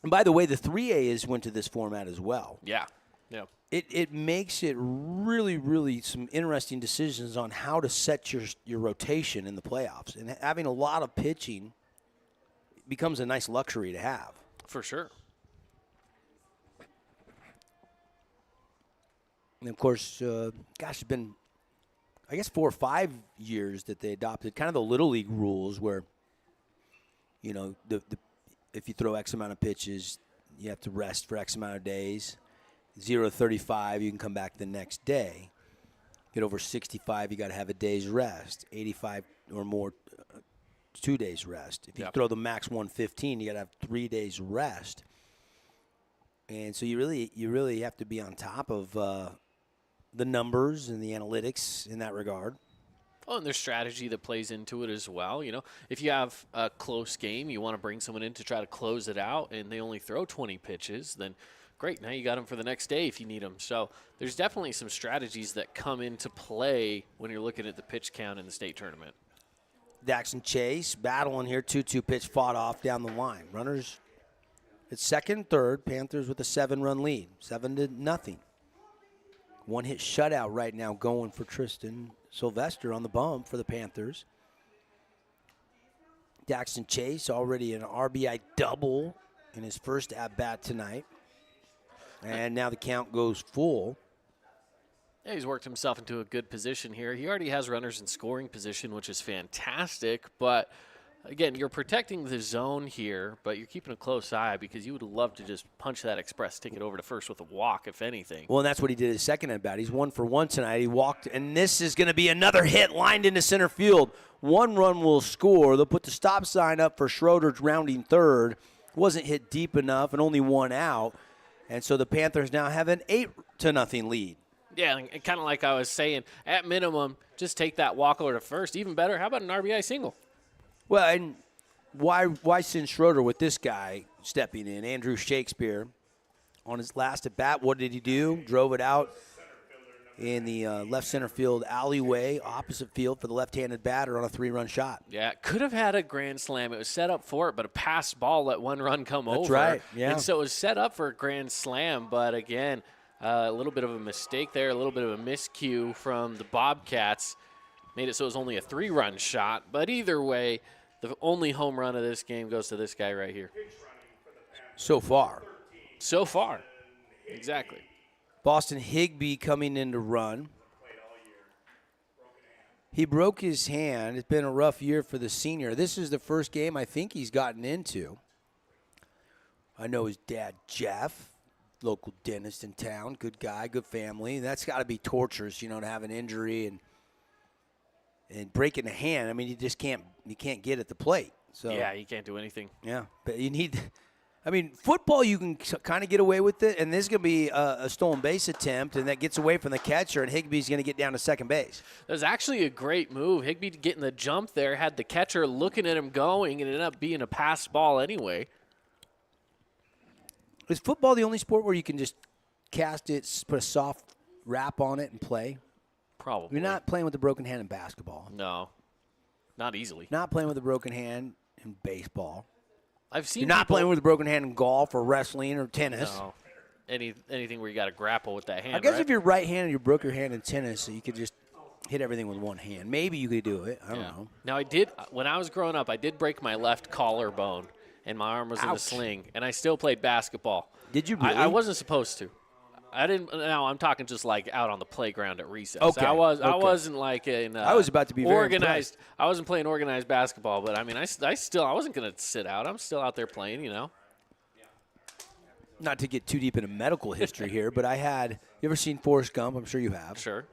and by the way, the 3A went to this format as well. Yeah, yeah. It makes it really, really some interesting decisions on how to set your rotation in the playoffs. And having a lot of pitching becomes a nice luxury to have. For sure. And, of course, it's been, I guess, 4 or 5 years that they adopted kind of the Little League rules where, if you throw X amount of pitches, you have to rest for X amount of days. 0 to 35, you can come back the next day. Get over 65, you got to have a day's rest. 85 or more, 2 days rest. If you throw the max 115, you got to have 3 days rest. And so you really have to be on top of the numbers and the analytics in that regard. Oh, and there's strategy that plays into it as well. If you have a close game, you want to bring someone in to try to close it out, and they only throw 20 pitches, then great. Now you got them for the next day if you need them. So there's definitely some strategies that come into play when you're looking at the pitch count in the state tournament. Daxon Chase battling here. 2-2 pitch fought off down the line. Runners at second, third. Panthers with a 7-run lead, 7-0. One hit shutout right now going for Tristan Sylvester on the bump for the Panthers. Daxon Chase already an RBI double in his first at-bat tonight. And now the count goes full. Yeah, he's worked himself into a good position here. He already has runners in scoring position, which is fantastic. But, again, you're protecting the zone here, but you're keeping a close eye because you would love to just punch that express ticket over to first with a walk, if anything. Well, and that's what he did his second at-bat. He's 1 for 1 tonight. He walked, and this is going to be another hit lined into center field. 1 run will score. They'll put the stop sign up for Schroeder rounding third. Wasn't hit deep enough and only 1 out. And so the Panthers now have an 8-0 lead. Yeah, and kind of like I was saying, at minimum, just take that walk over to first. Even better, how about an RBI single? Well, and why send Schroeder with this guy stepping in? Andrew Shakespeare on his last at bat. What did he do? Drove it out in the left center field alleyway, opposite field for the left-handed batter on a 3-run shot. Yeah, could have had a grand slam. It was set up for it, but a passed ball let 1 run come over. That's right, yeah. And so it was set up for a grand slam, but again, a little bit of a mistake there, a little bit of a miscue from the Bobcats. Made it so it was only a 3-run shot, but either way, The only home run of this game goes to this guy right here. So far. So far. Exactly. Boston Higbee coming in to run. He broke his hand. It's been a rough year for the senior. This is the first game I think he's gotten into. I know his dad, Jeff, local dentist in town, good guy, good family. That's got to be torturous, to have an injury and breaking a hand. I mean, you can't get at the plate. So yeah, you can't do anything. Yeah, but you need. I mean, football, you can kind of get away with it, and this is going to be a stolen base attempt, and that gets away from the catcher, and Higbee's going to get down to second base. That was actually a great move. Higbee getting the jump there, had the catcher looking at him going, and it ended up being a pass ball anyway. Is football the only sport where you can just cast it, put a soft wrap on it, and play? Probably. You're not playing with a broken hand in basketball. No, not easily. Not playing with a broken hand in baseball. I've seen You're not people, playing with a broken hand in golf or wrestling or tennis. No. Anything where you got to grapple with that hand. I guess right? if you're right-handed, you broke your hand in tennis, so you could just hit everything with one hand. Maybe you could do it. I don't know. Now, when I was growing up, I did break my left collarbone, and my arm was in a sling, and I still played basketball. Did you really? I wasn't supposed to. I didn't. Now I'm talking just like out on the playground at recess. Okay. I Okay. wasn't like in. I was about to be very organized. impressed. I wasn't playing organized basketball, but I mean, I wasn't going to sit out. I'm still out there playing. Not to get too deep into medical history here, but you ever seen Forrest Gump? I'm sure you have. Sure.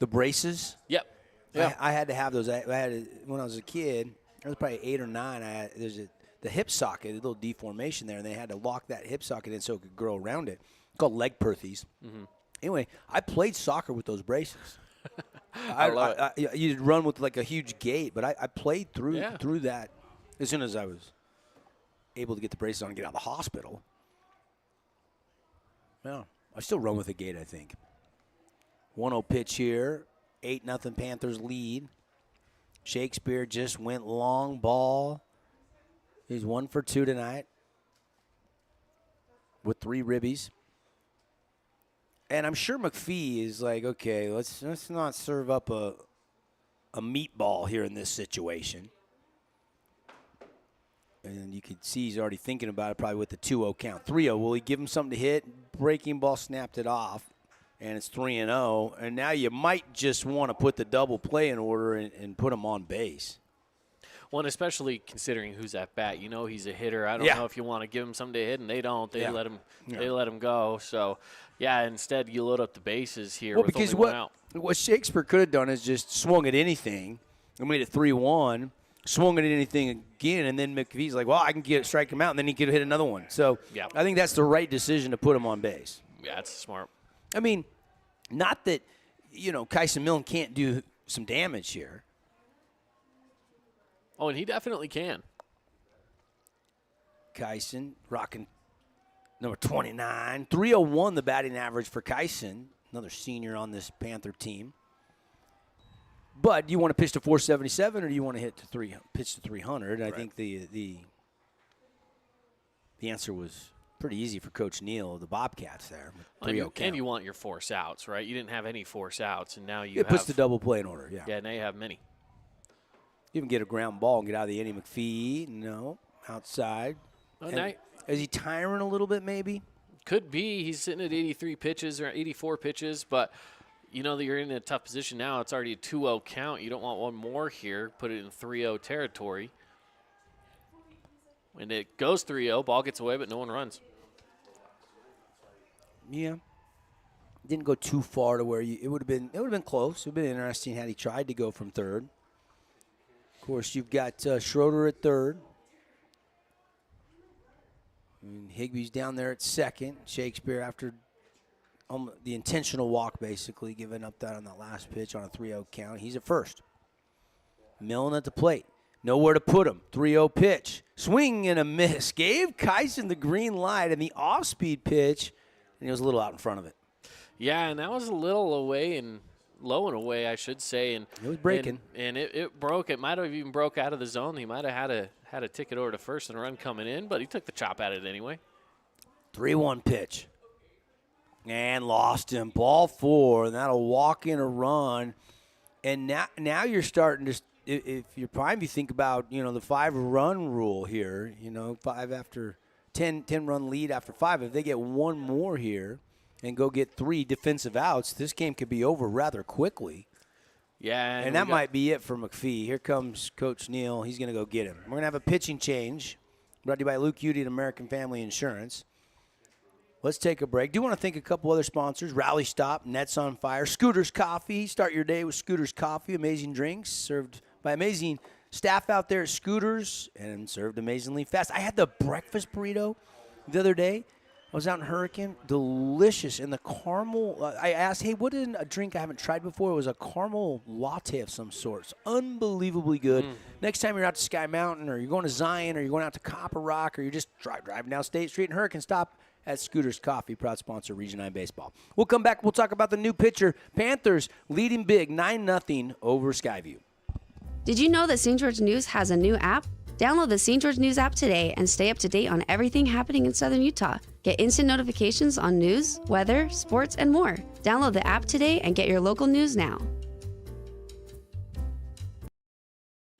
The braces? Yep. Yeah. I had to have those. I had it when I was a kid. I was probably 8 or 9. There's the hip socket, a little deformation there, and they had to lock that hip socket in so it could grow around it. It's called leg perthes. Mm-hmm. Anyway, I played soccer with those braces. I love it. You'd run with like a huge gait, but I played through that as soon as I was able to get the braces on and get out of the hospital. No, I still run with a gait, I think. 1-0 pitch here. 8-0 Panthers lead. Shakespeare just went long ball. He's 1 for 2 tonight with 3 ribbies. And I'm sure McPhee is like, okay, let's not serve up a meatball here in this situation. And you could see he's already thinking about it probably with the 2-0 count. 3-0, will he give him something to hit? Breaking ball snapped it off, and it's 3-0. And now you might just want to put the double play in order and put him on base. Well, and especially considering who's at bat. He's a hitter. I don't know if you want to give him something to hit, and they don't. They let him. They let him go. So, instead you load up the bases here. Well, with because only one out. what Shakespeare could have done is just swung at anything and made it 3-1, swung at anything again, and then McPhee's like, well, I can strike him out, and then he could hit another one. So I think that's the right decision to put him on base. Yeah, it's smart. I mean, not that, Kyson Milne can't do some damage here. Oh, and he definitely can. Kyson rocking number 29. 301 the batting average for Kyson, another senior on this Panther team. But do you want to pitch to 477 or do you want to pitch to 300? I think the answer was pretty easy for Coach Neal of the Bobcats there. And you want your force outs, right? You didn't have any force outs, and now you It puts the double play in order, Yeah, now you have many. You can get a ground ball and get out of the inning. McPhee, no, outside. Oh, is he tiring a little bit maybe? Could be. He's sitting at 83 pitches or 84 pitches, but that you're in a tough position now. It's already a 2-0 count. You don't want one more here. Put it in 3-0 territory. When it goes 3-0, ball gets away, but no one runs. Yeah. Didn't go too far to where it would have been close. It would have been interesting had he tried to go from third. Of course, you've got Schroeder at third. And Higbee's down there at second. Shakespeare after the intentional walk, basically, giving up that on that last pitch on a 3-0 count. He's at first. Milne at the plate. Nowhere to put him. 3-0 pitch. Swing and a miss. Gave Kyson the green light and the off-speed pitch, and he was a little out in front of it. Yeah, and that was a little away and low and away, I should say. And it was breaking. And it broke. It might have even broke out of the zone. He might have had a ticket over to first and a run coming in, but he took the chop at it anyway. 3-1 pitch. And lost him. Ball 4, and that'll walk in a run. And now you're starting to if you're prime, you think about, the 5-run rule here, 5 after 10-run lead after 5. If they get one more here and go get 3 defensive outs, this game could be over rather quickly. Yeah. And that might be it for McPhee. Here comes Coach Neal. He's going to go get him. We're going to have a pitching change brought to you by Luke Udy and American Family Insurance. Let's take a break. Do want to thank a couple other sponsors. Rally Stop, Nets on Fire, Scooter's Coffee. Start your day with Scooter's Coffee. Amazing drinks served by amazing staff out there at Scooter's and served amazingly fast. I had the breakfast burrito the other day. I was out in Hurricane. Delicious. And the caramel, I asked, hey, what is a drink I haven't tried before? It was a caramel latte of some sort. It's unbelievably good. Next time you're out to Sky Mountain or you're going to Zion or you're going out to Copper Rock or you're just driving down State Street in Hurricane, stop at Scooter's Coffee, proud sponsor of Region 9 Baseball. We'll come back. We'll talk about the new pitcher. Panthers leading big 9-0 over Skyview. Did you know that St. George News has a new app? Download the St. George News app today and stay up to date on everything happening in Southern Utah. Get instant notifications on news, weather, sports, and more. Download the app today and get your local news now.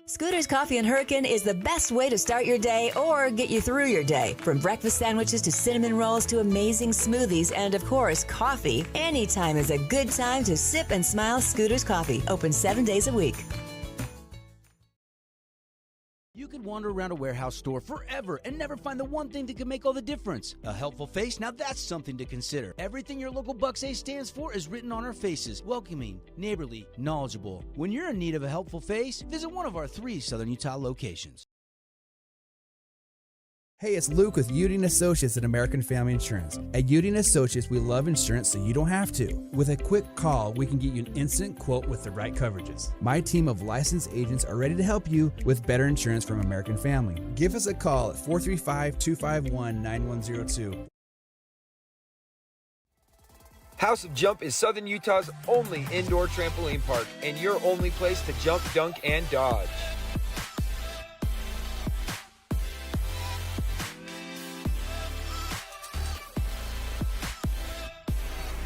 Scooter's Coffee and Hurricane is the best way to start your day or get you through your day. From breakfast sandwiches to cinnamon rolls to amazing smoothies and, of course, coffee, anytime is a good time to sip and smile. Scooter's Coffee, open 7 days a week. You could wander around a warehouse store forever and never find the one thing that could make all the difference. A helpful face? Now that's something to consider. Everything your local Bucks A stands for is written on our faces. Welcoming, neighborly, knowledgeable. When you're in need of a helpful face, visit one of our 3 Southern Utah locations. Hey, it's Luke with Udy & Associates at American Family Insurance. At Udy & Associates, we love insurance so you don't have to. With a quick call, we can get you an instant quote with the right coverages. My team of licensed agents are ready to help you with better insurance from American Family. Give us a call at 435-251-9102. House of Jump is Southern Utah's only indoor trampoline park and your only place to jump, dunk, and dodge.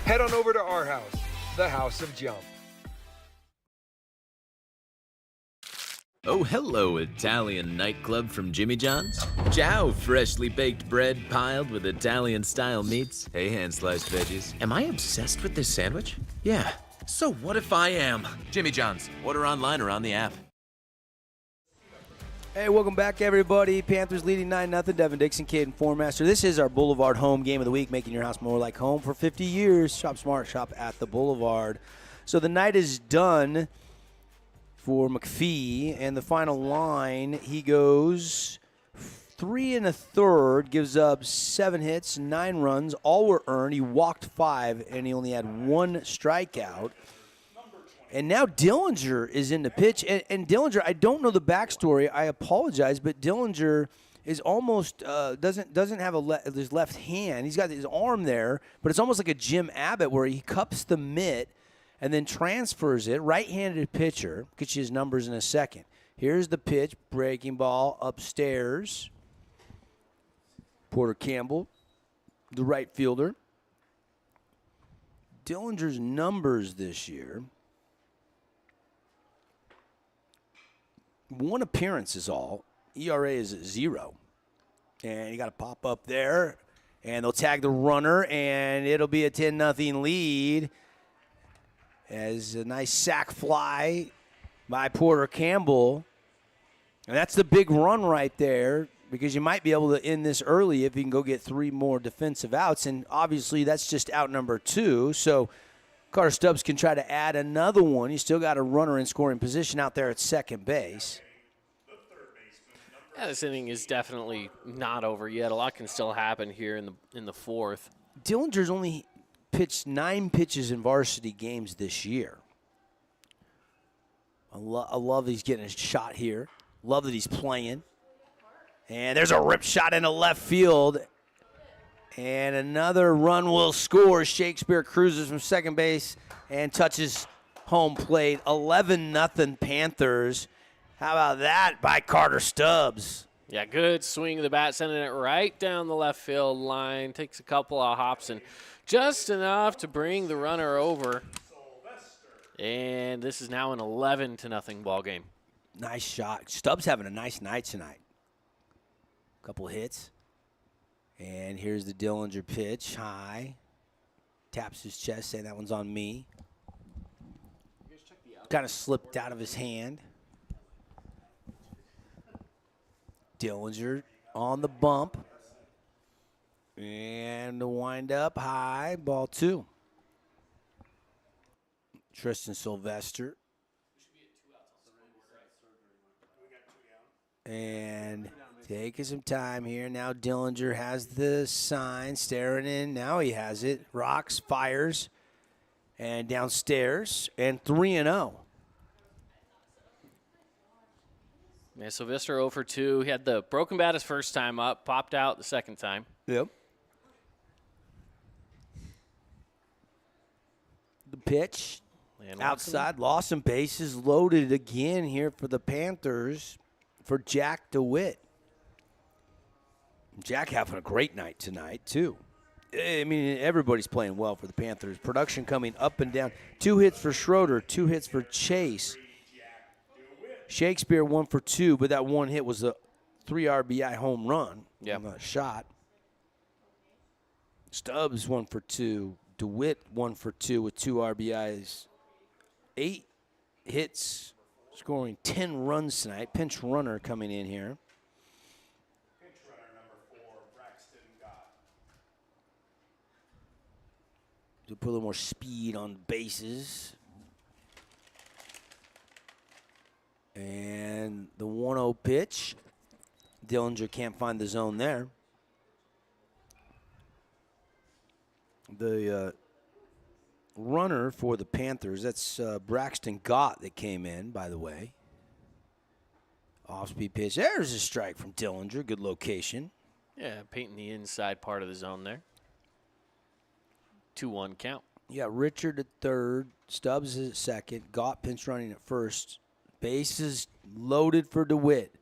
Head on over to our house, the House of Jump. Oh, hello, Italian nightclub from Jimmy John's. Ciao, freshly baked bread piled with Italian-style meats. Hey, hand-sliced veggies. Am I obsessed with this sandwich? Yeah. So what if I am? Jimmy John's. Order online or on the app. Hey, welcome back, everybody. Panthers leading 9-0. Devin Dixon, Caden Formaster. This is our Boulevard home game of the week, making your house more like home for 50 years. Shop smart, shop at the Boulevard. So the night is done for McPhee, and the final line, he goes 3 1/3, gives up 7 hits, 9 runs. All were earned. He walked 5, and he only had 1 strikeout. And now Dillinger is in the pitch. And Dillinger, I don't know the backstory. I apologize, but Dillinger is almost doesn't have his left hand. He's got his arm there, but it's almost like a Jim Abbott where he cups the mitt and then transfers it. Right-handed pitcher. Get you his numbers in a second. Here's the pitch. Breaking ball upstairs. Porter Campbell, the right fielder. Dillinger's numbers this year. 1 appearance is all. ERA is 0. And you got to pop up there, and they'll tag the runner, and it'll be a 10-0 lead as a nice sac fly by Porter Campbell. And that's the big run right there, because you might be able to end this early if you can go get 3 more defensive outs. And obviously that's just out number 2. So Carter Stubbs can try to add another one. You still got a runner in scoring position out there at second base. Yeah, this inning is definitely not over yet. A lot can still happen here in the 4th. Dillinger's only pitched 9 pitches in varsity games this year. I love that he's getting a shot here. Love that he's playing. And there's a rip shot into left field. And another run will score. Shakespeare cruises from second base and touches home plate. 11-0 Panthers. How about that by Carter Stubbs? Yeah, good swing of the bat, sending it right down the left field line. Takes a couple of hops and just enough to bring the runner over. And this is now an 11-0 ball game. Nice shot. Stubbs having a nice night tonight. Couple hits. And here's the Dillinger pitch. High. Taps his chest, saying that one's on me. Kind of slipped out of his hand. Dillinger on the bump. And the wind up high. Ball 2. Tristan Sylvester. And taking some time here. Now Dillinger has the sign, staring in. Now he has it. Rocks, fires, and downstairs, and 3-0. Yeah, Sylvester 0 for 2. He had the broken bat his first time up, popped out the second time. Yep. The pitch. And outside, lost some bases, loaded again here for the Panthers for Jack DeWitt. Jack having a great night tonight, too. I mean, everybody's playing well for the Panthers. Production coming up and down. 2 hits for Schroeder, 2 hits for Chase. Shakespeare 1 for 2, but that one hit was a 3 RBI home run. Yeah. Shot. Stubbs 1 for 2. DeWitt 1 for 2 with 2 RBIs. 8 hits, scoring 10 runs tonight. Pinch runner coming in here. Pinch runner number 4, Braxton Gott. To put a little more speed on bases. And the 1-0 pitch. Dillinger can't find the zone there. The runner for the Panthers, that's Braxton Gott that came in, by the way. Off-speed pitch. There's a strike from Dillinger. Good location. Yeah, painting the inside part of the zone there. 2-1 count. Yeah, Richard at third. Stubbs is at second. Gott pinch running at first. Bases loaded for DeWitt.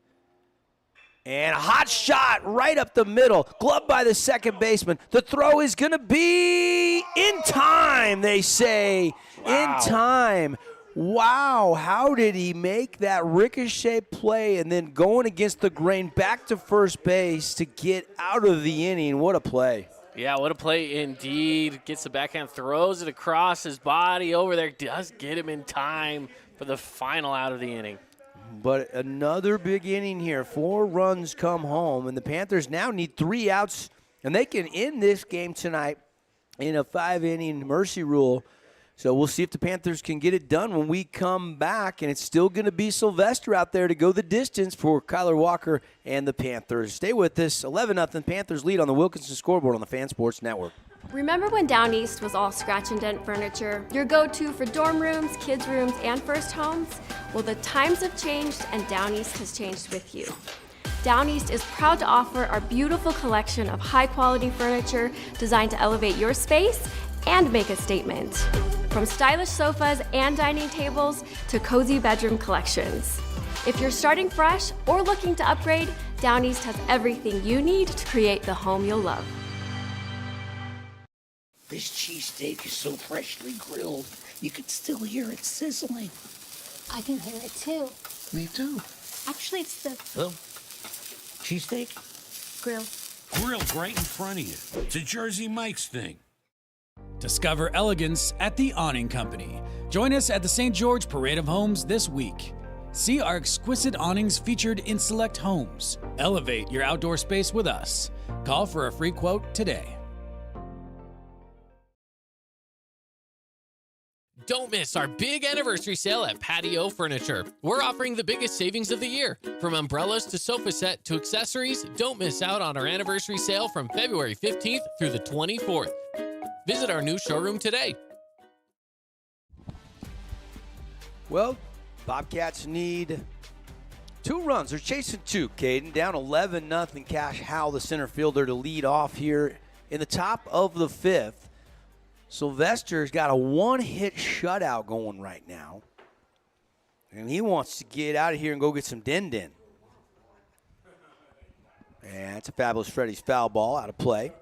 And a hot shot right up the middle. Gloved by the second baseman. The throw is going to be in time, they say. Wow. In time. Wow, how did he make that ricochet play and then going against the grain back to first base to get out of the inning? What a play. Yeah, what a play indeed. Gets the backhand, throws it across his body over there. Does get him in time for the final out of the inning. But another big inning here. 4 runs come home, and the Panthers now need 3 outs, and they can end this game tonight in a 5-inning mercy rule. So we'll see if the Panthers can get it done when we come back, and it's still going to be Sylvester out there to go the distance for Kyler Walker and the Panthers. Stay with us. 11-0 Panthers lead on the Wilkinson scoreboard on the Fan Sports Network. Remember when Down East was all scratch and dent furniture? Your go-to for dorm rooms, kids' rooms, and first homes? Well, the times have changed and Down East has changed with you. Down East is proud to offer our beautiful collection of high-quality furniture designed to elevate your space and make a statement. From stylish sofas and dining tables to cozy bedroom collections. If you're starting fresh or looking to upgrade, Down East has everything you need to create the home you'll love. This cheesesteak is so freshly grilled, you can still hear it sizzling. I can hear it too. Me too. Actually, it's the Oh, cheesesteak? grill. Grilled right in front of you. It's a Jersey Mike's thing. Discover elegance at the Awning Company. Join us at the St. George Parade of Homes this week. See our exquisite awnings featured in select homes. Elevate your outdoor space with us. Call for a free quote today. Don't miss our big anniversary sale at Patio Furniture. We're offering the biggest savings of the year. From umbrellas to sofa set to accessories, don't miss out on our anniversary sale from February 15th through the 24th. Visit our new showroom today. Well, Bobcats need 2 runs. They're chasing 2, Caden. Down 11-0. Cash Howell, the center fielder, to lead off here in the top of the 5th. Sylvester's got a 1-hit shutout going right now. And he wants to get out of here and go get some din-din. And it's a fabulous Freddie's foul ball out of play.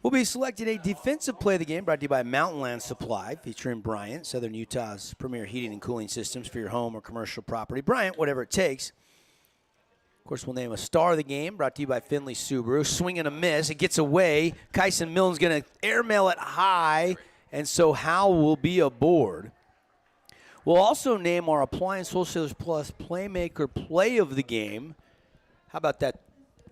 We'll be selecting a defensive play of the game brought to you by Mountain Land Supply, featuring Bryant, Southern Utah's premier heating and cooling systems for your home or commercial property. Bryant, whatever it takes. Of course, we'll name a star of the game, brought to you by Finley Subaru. Swing and a miss. It gets away. Kyson Milne's going to airmail it high, and so Howell will be aboard. We'll also name our Appliance Wholesalers Plus Playmaker play of the game. How about that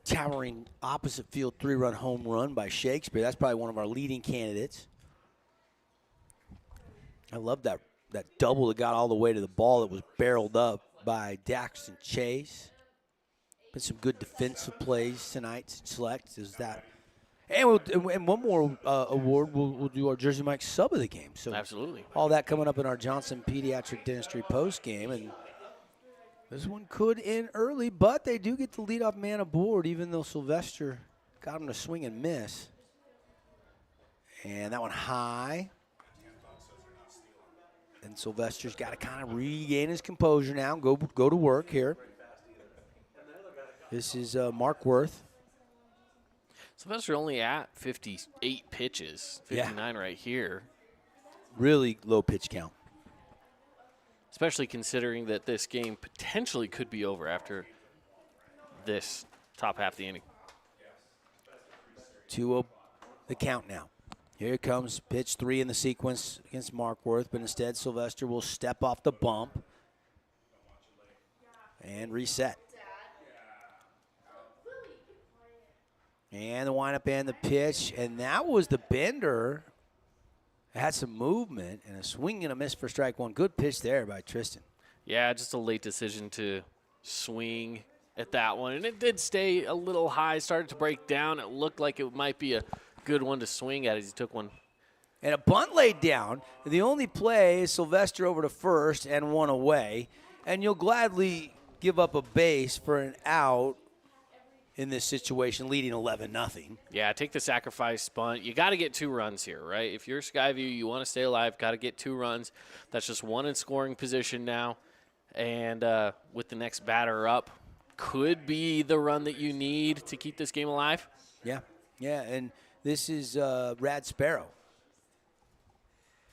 towering opposite field 3-run home run by Shakespeare? That's probably one of our leading candidates. I love that double that got all the way to the ball that was barreled up by Daxton Chase. Been some good defensive plays tonight. Select is that. And one more award, we'll do our Jersey Mike sub of the game. So absolutely. All that coming up in our Johnson Pediatric Dentistry post game. And this one could end early, but they do get the leadoff man aboard, even though Sylvester got him to swing and miss. And that one high. And Sylvester's got to kind of regain his composure now and go to work here. This is Mark Worth. Sylvester only at 58 pitches, 59 right here. Really low pitch count. Especially considering that this game potentially could be over after this top half of the inning. 2-0 the count now. Here comes pitch 3 in the sequence against Markworth, but instead Sylvester will step off the bump and reset. And the windup and the pitch, and that was the bender. It had some movement and a swing and a miss for strike one. Good pitch there by Tristan. Yeah, just a late decision to swing at that one. And it did stay a little high, started to break down. It looked like it might be a good one to swing at as he took one. And a bunt laid down. The only play is Sylvester over to first and one away. And you'll gladly give up a base for an out in this situation, leading 11-0. Yeah, take the sacrifice bunt. You got to get 2 runs here, right? If you're Skyview, you want to stay alive, got to get 2 runs. That's just 1 in scoring position now. And with the next batter up, could be the run that you need to keep this game alive. Yeah, and this is Rad Sparrow.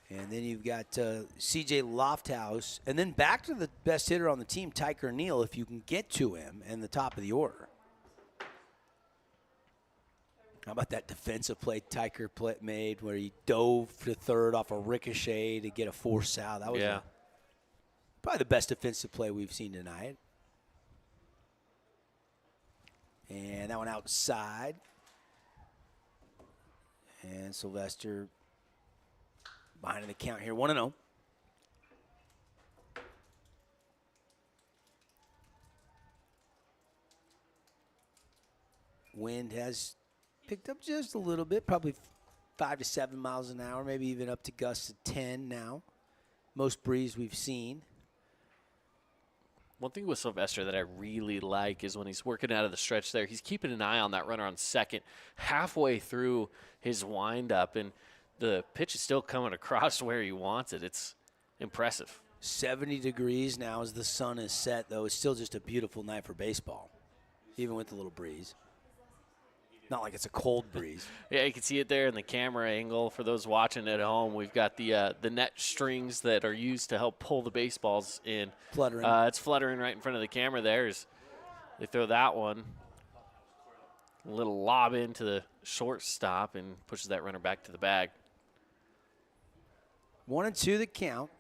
And then you've got C.J. Lofthouse. And then back to the best hitter on the team, Tyker Neal, if you can get to him in the top of the order. How about that defensive play Tyker made where he dove to third off a ricochet to get a force out? That was probably the best defensive play we've seen tonight. And that one outside. And Sylvester behind in the count here, 1-0. Wind has picked up just a little bit, probably 5 to 7 miles an hour, maybe even up to gusts of 10 now. Most breeze we've seen. One thing with Sylvester that I really like is when he's working out of the stretch there, he's keeping an eye on that runner on second halfway through his windup, and the pitch is still coming across where he wants it. It's impressive. 70 degrees now as the sun is set, though. It's still just a beautiful night for baseball, even with the little breeze. Not like it's a cold breeze. Yeah, you can see it there in the camera angle. For those watching at home, we've got the net strings that are used to help pull the baseballs in. Fluttering. It's fluttering right in front of the camera there as they throw that one. A little lob into the shortstop and pushes that runner back to the bag. 1-2 the count.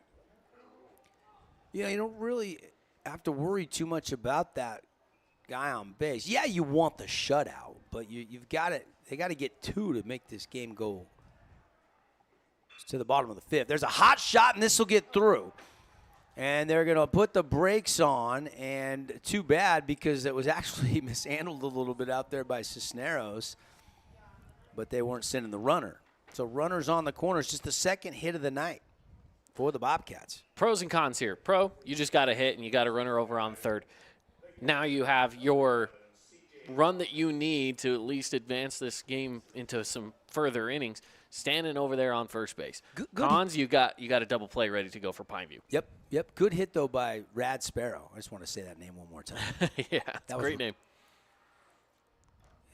You don't really have to worry too much about that guy on base. Yeah, you want the shutout, but you've got it. They got to get 2 to make this game go to the bottom of the 5th. There's a hot shot, and this will get through. And they're going to put the brakes on, and too bad because it was actually mishandled a little bit out there by Cisneros, but they weren't sending the runner. So runners on the corner. It's just the second hit of the night for the Bobcats. Pros and cons here. Pro, you just got a hit, and you got a runner over on third. Now you have your run that you need to at least advance this game into some further innings, standing over there on first base. Good. Cons, you got a double play ready to go for Pineview. Yep. Good hit, though, by Rad Sparrow. I just want to say that name one more time. Yeah, that's a great name.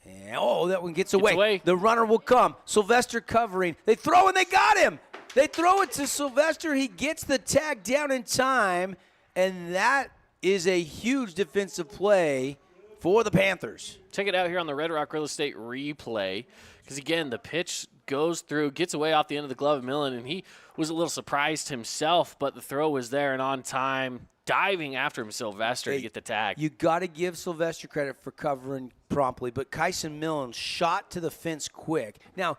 And, that one gets away. The runner will come. Sylvester covering. They throw and they got him. They throw it to Sylvester. He gets the tag down in time, and that is a huge defensive play for the Panthers. Check it out here on the Red Rock Real Estate replay because, again, the pitch goes through, gets away off the end of the glove of Millen, and he was a little surprised himself, but the throw was there and on time, diving after him, Sylvester, to get the tag. You got to give Sylvester credit for covering promptly, but Kyson Millen shot to the fence quick. Now,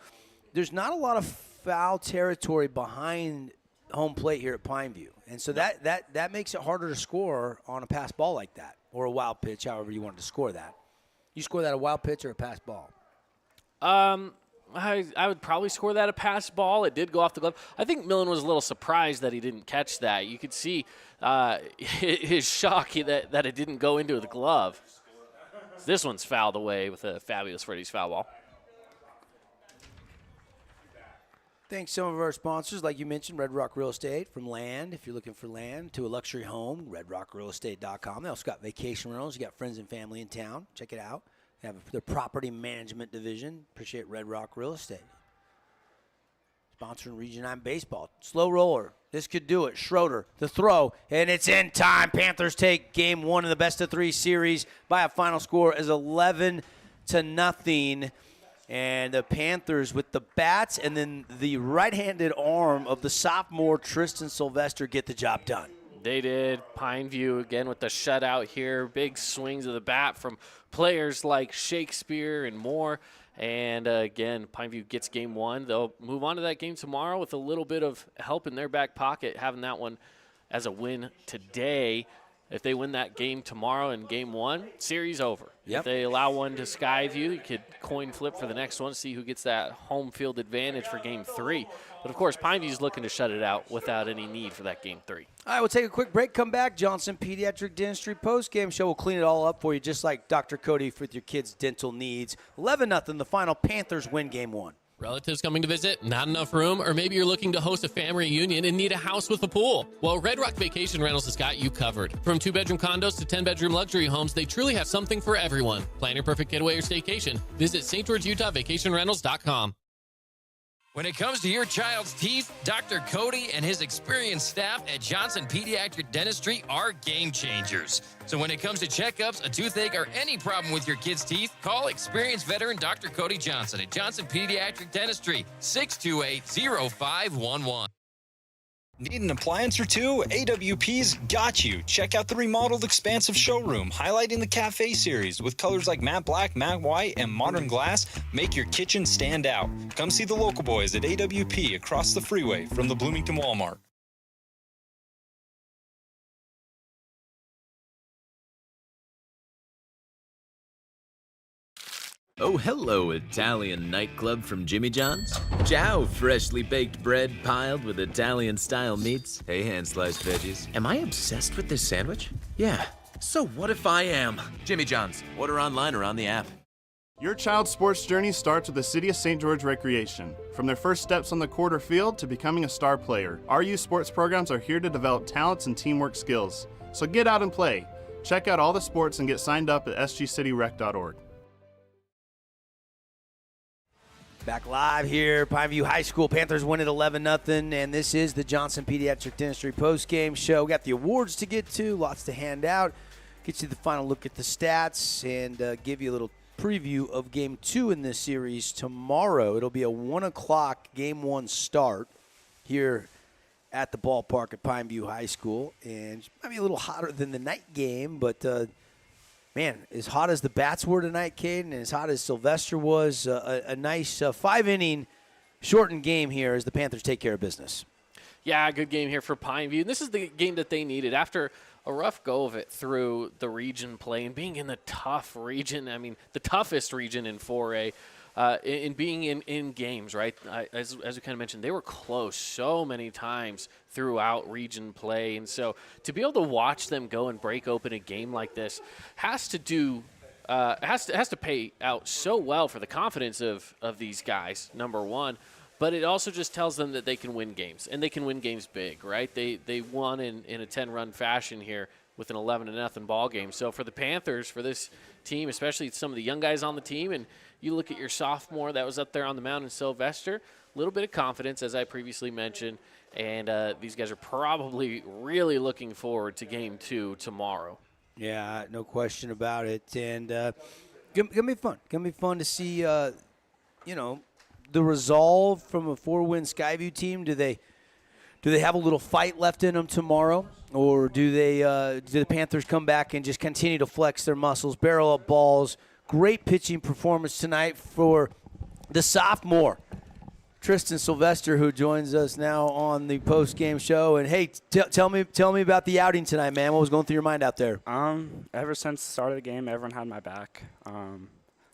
there's not a lot of foul territory behind home plate here at Pineview, and so that makes it harder to score on a pass ball like that, or a wild pitch, however you wanted to score that. You score that a wild pitch or a pass ball? I would probably score that a pass ball. It did go off the glove. I think Millen was a little surprised that he didn't catch that. You could see his shock that it didn't go into the glove. This one's fouled away with a fabulous Freddy's foul ball. Thanks some of our sponsors, like you mentioned, Red Rock Real Estate, from land, if you're looking for land, to a luxury home, redrockrealestate.com. They also got vacation rentals. You got friends and family in town. Check it out. They have their property management division. Appreciate Red Rock Real Estate. Sponsoring Region 9 baseball. Slow roller. This could do it. Schroeder, the throw, and it's in time. Panthers take game one of the best-of-3 series by a final score as 11-0. And the Panthers with the bats and then the right-handed arm of the sophomore Tristan Sylvester get the job done. They did. Pineview again with the shutout here. Big swings of the bat from players like Shakespeare and more. And again, Pineview gets game one. They'll move on to that game tomorrow with a little bit of help in their back pocket, having that one as a win today. If they win that game tomorrow in game one, series over. Yep. If they allow one to Skyview, you could coin flip for the next one, see who gets that home field advantage for game three. But, of course, Pineview's looking to shut it out without any need for that game three. All right, we'll take a quick break, come back. Johnson Pediatric Dentistry postgame show. We'll clean it all up for you, just like Dr. Cody with your kids' dental needs. 11-0, the final. Panthers win game one. Relatives coming to visit, not enough room, or maybe you're looking to host a family reunion and need a house with a pool. Well, Red Rock Vacation Rentals has got you covered. From 2-bedroom condos to 10-bedroom luxury homes, they truly have something for everyone. Plan your perfect getaway or staycation. Visit stgeorgeutahvacationrentals.com. When it comes to your child's teeth, Dr. Cody and his experienced staff at Johnson Pediatric Dentistry are game changers. So when it comes to checkups, a toothache, or any problem with your kid's teeth, call experienced veteran Dr. Cody Johnson at Johnson Pediatric Dentistry, 628-0511. Need an appliance or two? AWP's got you. Check out the remodeled expansive showroom, highlighting the Cafe series with colors like matte black, matte white, and modern glass. Make your kitchen stand out. Come see the local boys at AWP across the freeway from the Bloomington Walmart. Oh, hello, Italian nightclub from Jimmy John's. Ciao, freshly baked bread piled with Italian-style meats. Hey, hand-sliced veggies. Am I obsessed with this sandwich? Yeah. So what if I am? Jimmy John's. Order online or on the app. Your child's sports journey starts with the City of St. George Recreation. From their first steps on the court or field to becoming a star player, our youth sports programs are here to develop talents and teamwork skills. So get out and play. Check out all the sports and get signed up at sgcityrec.org. Back live here, Pineview High School. Panthers win at 11-0, and this is the Johnson Pediatric Dentistry postgame show. We got the awards to get to, lots to hand out. Get you the final look at the stats and give you a little preview of Game 2 in this series tomorrow. It'll be a 1 o'clock Game 1 start here at the ballpark at Pineview High School. And it might be a little hotter than the night game, but man, as hot as the bats were tonight, Caden, and as hot as Sylvester was, a nice 5-inning shortened game here as the Panthers take care of business. Yeah, good game here for Pineview. And this is the game that they needed after a rough go of it through the region play and being in the tough region. I mean, the toughest region in 4A. In being in games, right? As we kind of mentioned, they were close so many times throughout region play. And so to be able to watch them go and break open a game like this has to pay out so well for the confidence of these guys, number one. But it also just tells them that they can win games, and they can win games big, right? They won in a 10-run fashion here with an 11-0 ball game. So for the Panthers, for this team, especially some of the young guys on the team. And you look at your sophomore that was up there on the mound in Sylvester, a little bit of confidence, as I previously mentioned. And these guys are probably really looking forward to Game 2 tomorrow. Yeah, no question about it. And gonna be fun. Gonna be fun to see, the resolve from a 4-win Skyview team. Do they have a little fight left in them tomorrow, or do the Panthers come back and just continue to flex their muscles, barrel up balls? Great pitching performance tonight for the sophomore Tristan Sylvester, who joins us now on the post-game show. And hey, tell me about the outing tonight, man. What was going through your mind out there? Ever since the start of the game, everyone had my back.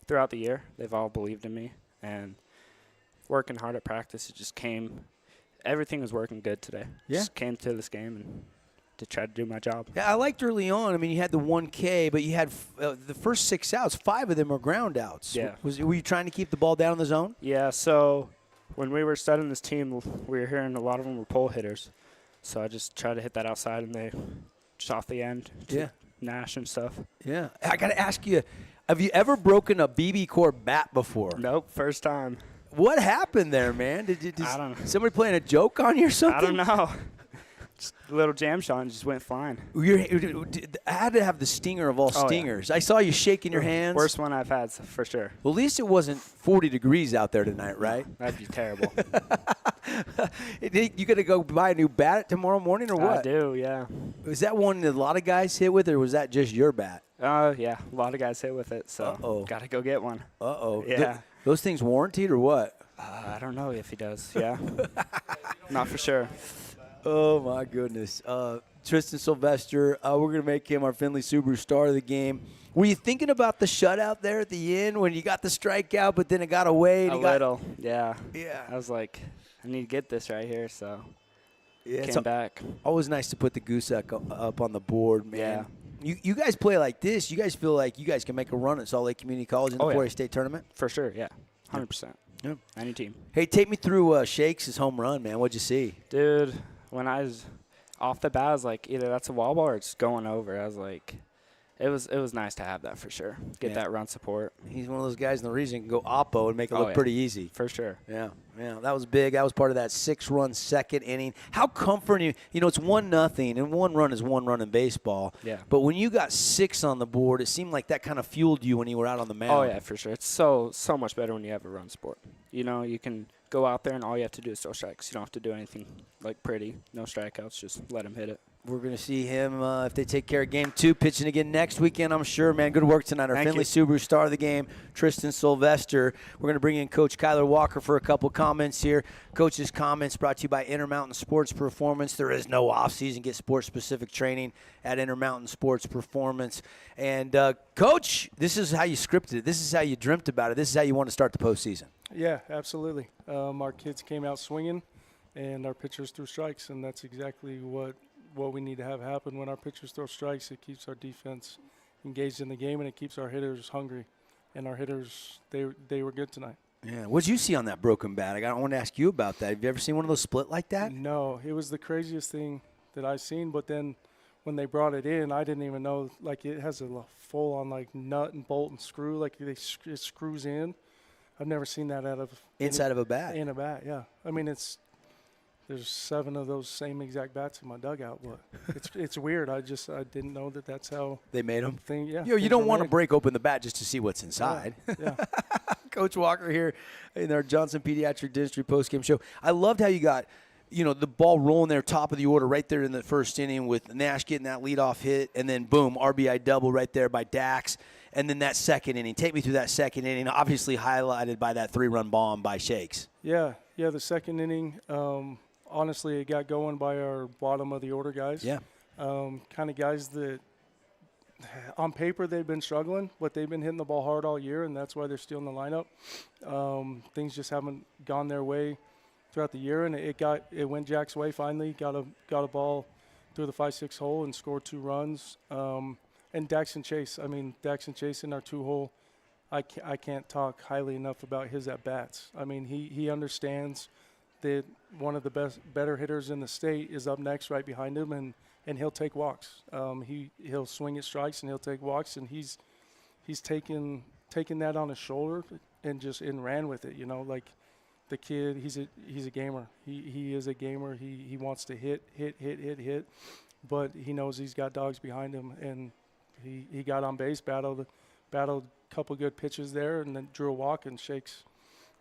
Throughout the year, they've all believed in me, and working hard at practice, it just came. Everything was working good today. Yeah. Just came to this game and to try to do my job. Yeah, I liked early on. I mean, you had the 1K, but you had the first 6 outs. 5 of them were ground outs. Yeah. Were you trying to keep the ball down in the zone? Yeah, so when we were studying this team, we were hearing a lot of them were pull hitters. So I just tried to hit that outside, and they just off the end. Yeah. Nash and stuff. Yeah. I got to ask you, have you ever broken a BB Core bat before? Nope, first time. What happened there, man? Did I don't know. Somebody playing a joke on you or something? I don't know. Just a little jam shot and just went flying. I had to have the stinger of all stingers. Yeah. I saw you shaking your hands. Worst one I've had, for sure. Well, at least it wasn't 40 degrees out there tonight, right? That'd be terrible. You got to go buy a new bat tomorrow morning or what? I do, yeah. Is that one that a lot of guys hit with, or was that just your bat? Yeah, a lot of guys hit with it, so got to go get one. Uh-oh. Yeah. Those things warranted or what? I don't know if he does, yeah. Not for sure. Oh, my goodness. Tristan Sylvester, we're going to make him our Findlay Subaru star of the game. Were you thinking about the shutout there at the end when you got the strikeout, but then it got away? A little, yeah. Yeah. I was like, I need to get this right here, so yeah, came back. Always nice to put the goose up on the board, man. Yeah. You guys play like this. You guys feel like you guys can make a run at Salt Lake Community College in the 4A state tournament? For sure, yeah. 100%. Yeah. Any team. Hey, take me through Shakes' home run, man. What'd you see? Dude, when I was off the bat, I was like, either that's a wall ball or it's going over. I was like, it was nice to have that for sure. Get that run support. He's one of those guys in the region can go oppo and make it look pretty easy. For sure. Yeah, that was big. That was part of that 6-run second inning. How comforting, it's 1-0, and 1 run is 1 run in baseball. Yeah. But when you got 6 on the board, it seemed like that kind of fueled you when you were out on the mound. Oh, yeah, for sure. It's so much better when you have a run support. You can go out there and all you have to do is throw strikes. You don't have to do anything like pretty. No strikeouts. Just let him hit it. We're going to see him, if they take care of Game 2, pitching again next weekend, I'm sure, man. Good work tonight. Our Findlay Subaru star of the game, Tristan Sylvester. We're going to bring in Coach Kyler Walker for a couple comments here. Coach's comments brought to you by Intermountain Sports Performance. There is no offseason. Get sports-specific training at Intermountain Sports Performance. And, Coach, this is how you scripted it. This is how you dreamt about it. This is how you want to start the postseason. Yeah, absolutely. Our kids came out swinging, and our pitchers threw strikes, and that's exactly what we need to have happen. When our pitchers throw strikes, it keeps our defense engaged in the game, and it keeps our hitters hungry. And our hitters, they were good tonight. Yeah. What did you see on that broken bat? I want to ask you about that. Have you ever seen one of those split like that? No, it was the craziest thing that I've seen. But then when they brought it in, I didn't even know, like, it has a full-on, like, nut and bolt and screw. Like, it screws in. I've never seen that out of inside of a bat. In a bat, yeah. I mean, there's 7 of those same exact bats in my dugout, but it's weird. I didn't know that that's how they made them. You don't want to break open the bat just to see what's inside. Yeah. Coach Walker here in our Johnson Pediatric Dentistry postgame show. I loved how you got, the ball rolling there, top of the order, right there in the first inning with Nash getting that leadoff hit, and then boom, RBI double right there by Dax. And then that second inning. Take me through that second inning, obviously highlighted by that 3-run bomb by Shakes. Yeah, the second inning, honestly, it got going by our bottom of the order guys. Yeah. Kind of guys that on paper they've been struggling, but they've been hitting the ball hard all year, and that's why they're still in the lineup. Things just haven't gone their way throughout the year, and it went Jack's way finally. Got a ball through the 5-6 hole and scored 2 runs. And Daxton Chase in our 2-hole, I can't talk highly enough about his at-bats. I mean, he understands that one of the better hitters in the state is up next right behind him, and he'll take walks. He'll swing at strikes, and he'll take walks, and he's he's taken that on his shoulder and ran with it. Like the kid, he's a gamer. He is a gamer. He wants to hit, but he knows he's got dogs behind him, and he got on base, battled a couple good pitches there, and then drew a walk and shakes.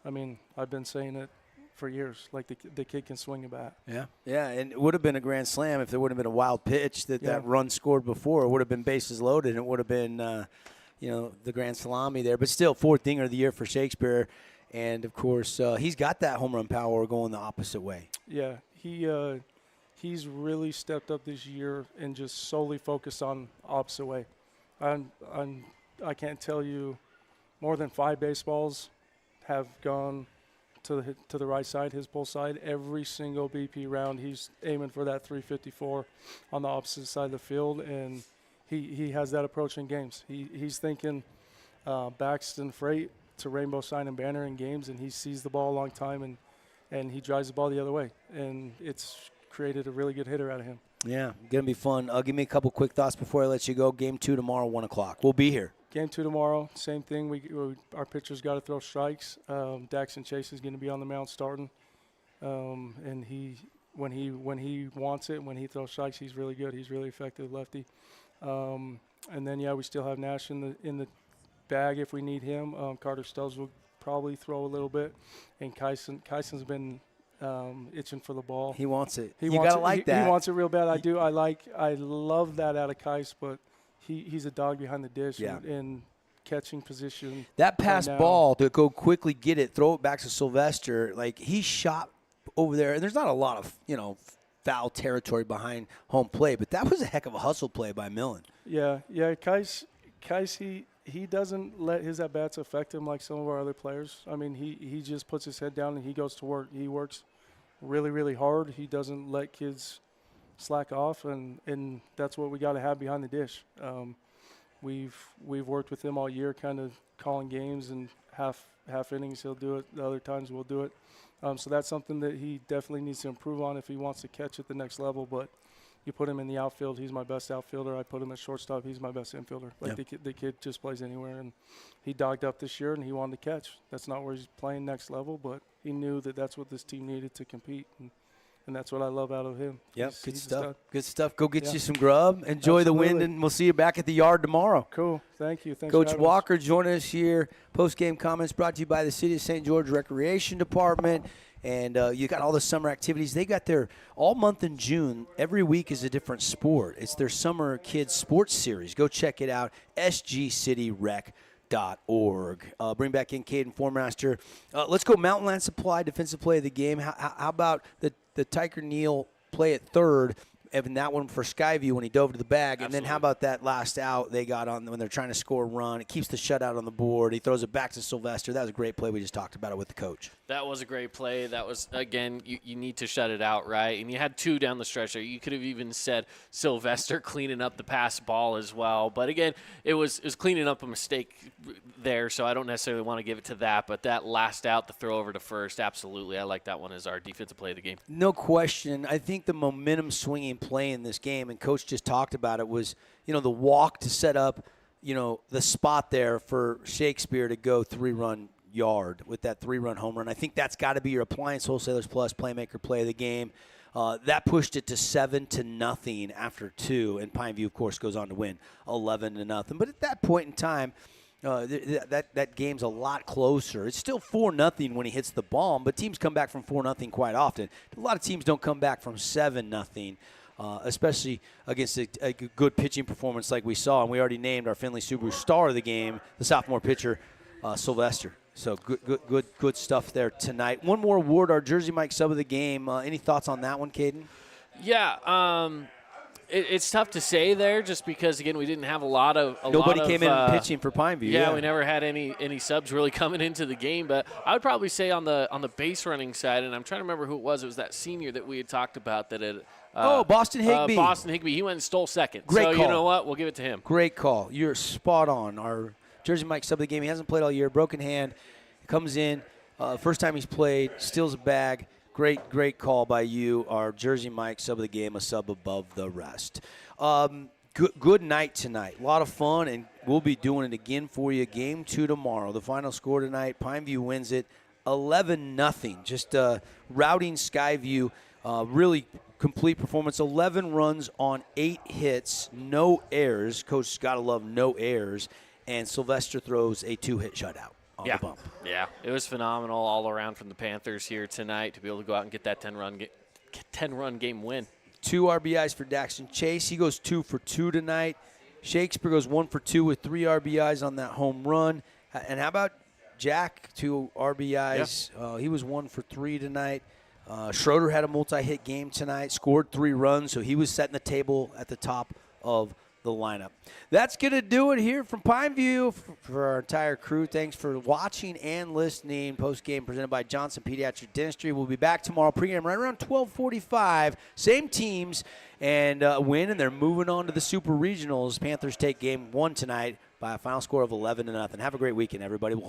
I mean, I've been saying it for years. Like the kid can swing a bat. Yeah, and it would have been a grand slam if there would have been a wild pitch that run scored before. It would have been bases loaded, and it would have been the grand salami there. But still, fourth dinger of the year for Shakespeare, and of course he's got that home run power going the opposite way. Yeah, he's really stepped up this year and just solely focused on opposite way. I can't tell you more than 5 baseballs have gone to the right side, his pull side. Every single BP round, he's aiming for that 354 on the opposite side of the field, and he has that approach in games. He's thinking Baxton Freight to Rainbow Sign and Banner in games, and he sees the ball a long time, and he drives the ball the other way, and it's created a really good hitter out of him. Yeah, going to be fun. Give me a couple quick thoughts before I let you go. Game 2 tomorrow, 1 o'clock. We'll be here. Game 2 tomorrow, same thing. Our pitchers got to throw strikes. Daxton Chase is going to be on the mound starting, and when he wants it, when he throws strikes, he's really good. He's really effective lefty. And then we still have Nash in the bag if we need him. Carter Stubbs will probably throw a little bit, and Kyson's been itching for the ball. He wants it. He wants it real bad. I love that out of Kys, but he's a dog behind the dish in catching position. That pass ball to go quickly get it, throw it back to Sylvester, like he shot over there. And there's not a lot of, foul territory behind home plate, but that was a heck of a hustle play by Millen. Yeah. Kys, he doesn't let his at-bats affect him like some of our other players. I mean, he just puts his head down and he goes to work. He works really, really hard. He doesn't let kids slack off, and that's what we got to have behind the dish. We've worked with him all year, kind of calling games and half innings. He'll do it. The other times we'll do it. So that's something that he definitely needs to improve on if he wants to catch at the next level. But you put him in the outfield, he's my best outfielder. I put him at shortstop, he's my best infielder. The kid just plays anywhere, and he dogged up this year and he wanted to catch. That's not where he's playing next level, but he knew that that's what this team needed to compete. And that's what I love out of him. Yep, good stuff. Good stuff. Go get you some grub. Enjoy the wind, and we'll see you back at the yard tomorrow. Cool. Thank you. Thanks Coach Walker joining us here. Post-game comments brought to you by the City of St. George Recreation Department. And you got all the summer activities. They got their all month in June. Every week is a different sport. It's their Summer Kids Sports Series. Go check it out, sgcityrec.org. Bring back in Caden Formaster. Let's go Mountain Land Supply, defensive play of the game. How about the Tyker Neal play at third, and that one for Skyview when he dove to the bag. Absolutely. And then how about that last out they got on when they're trying to score a run? It keeps the shutout on the board. He throws it back to Sylvester. That was a great play. We just talked about it with the coach. That was a great play. That was, again, you need to shut it out, right? And you had 2 down the stretch there. You could have even said Sylvester cleaning up the pass ball as well. But, again, it was cleaning up a mistake there, so I don't necessarily want to give it to that. But that last out, the throw over to first, absolutely. I like that one as our defensive play of the game. No question. I think the momentum swinging play in this game, and Coach just talked about it, was, the walk to set up, the spot there for Shakespeare to go 3-run yard with that 3-run home run. I think that's got to be your Appliance Wholesalers Plus Playmaker play of the game. That pushed it to 7-0 after 2, and Pineview, of course, goes on to win 11-0. But at that point in time, that game's a lot closer. It's still 4-0 when he hits the bomb, but teams come back from 4-0 quite often. A lot of teams don't come back from 7-0. Especially against a good pitching performance like we saw. And we already named our Findlay Subaru star of the game, the sophomore pitcher, Sylvester. So good stuff there tonight. One more award, our Jersey Mike sub of the game. Any thoughts on that one, Caden? Yeah, it's tough to say there just because, again, we didn't have Nobody came in pitching for Pineview. Yeah, we never had any subs really coming into the game. But I would probably say on the base running side, and I'm trying to remember who it was. It was that senior that we had talked about that had Boston Higbee. Boston Higbee. He went and stole second. Great call. You know what? We'll give it to him. Great call. You're spot on. Our Jersey Mike sub of the game. He hasn't played all year. Broken hand. Comes in. First time he's played. Steals a bag. Great call by you. Our Jersey Mike sub of the game. A sub above the rest. good night tonight. A lot of fun, and we'll be doing it again for you. Game 2 tomorrow. The final score tonight, Pineview wins it 11-0. Just routing Skyview. Really complete performance. 11 runs on 8 hits, no errors. Coach got to love no errors. And Sylvester throws a 2-hit shutout on the bump. Yeah, it was phenomenal all around from the Panthers here tonight to be able to go out and get that 10-run game win. 2 RBIs for Daxton Chase. He goes 2 for 2 tonight. Shakespeare goes 1 for 2 with 3 RBIs on that home run. And how about Jack, 2 RBIs? Yeah. He was 1 for 3 tonight. Schroeder had a multi-hit game tonight, scored 3 runs, so he was setting the table at the top of the lineup. That's going to do it here from Pineview for our entire crew. Thanks for watching and listening. Postgame presented by Johnson Pediatric Dentistry. We'll be back tomorrow pregame right around 12:45. Same teams and win, and they're moving on to the Super Regionals. Panthers take game 1 tonight by a final score of 11-0. Have a great weekend, everybody. We'll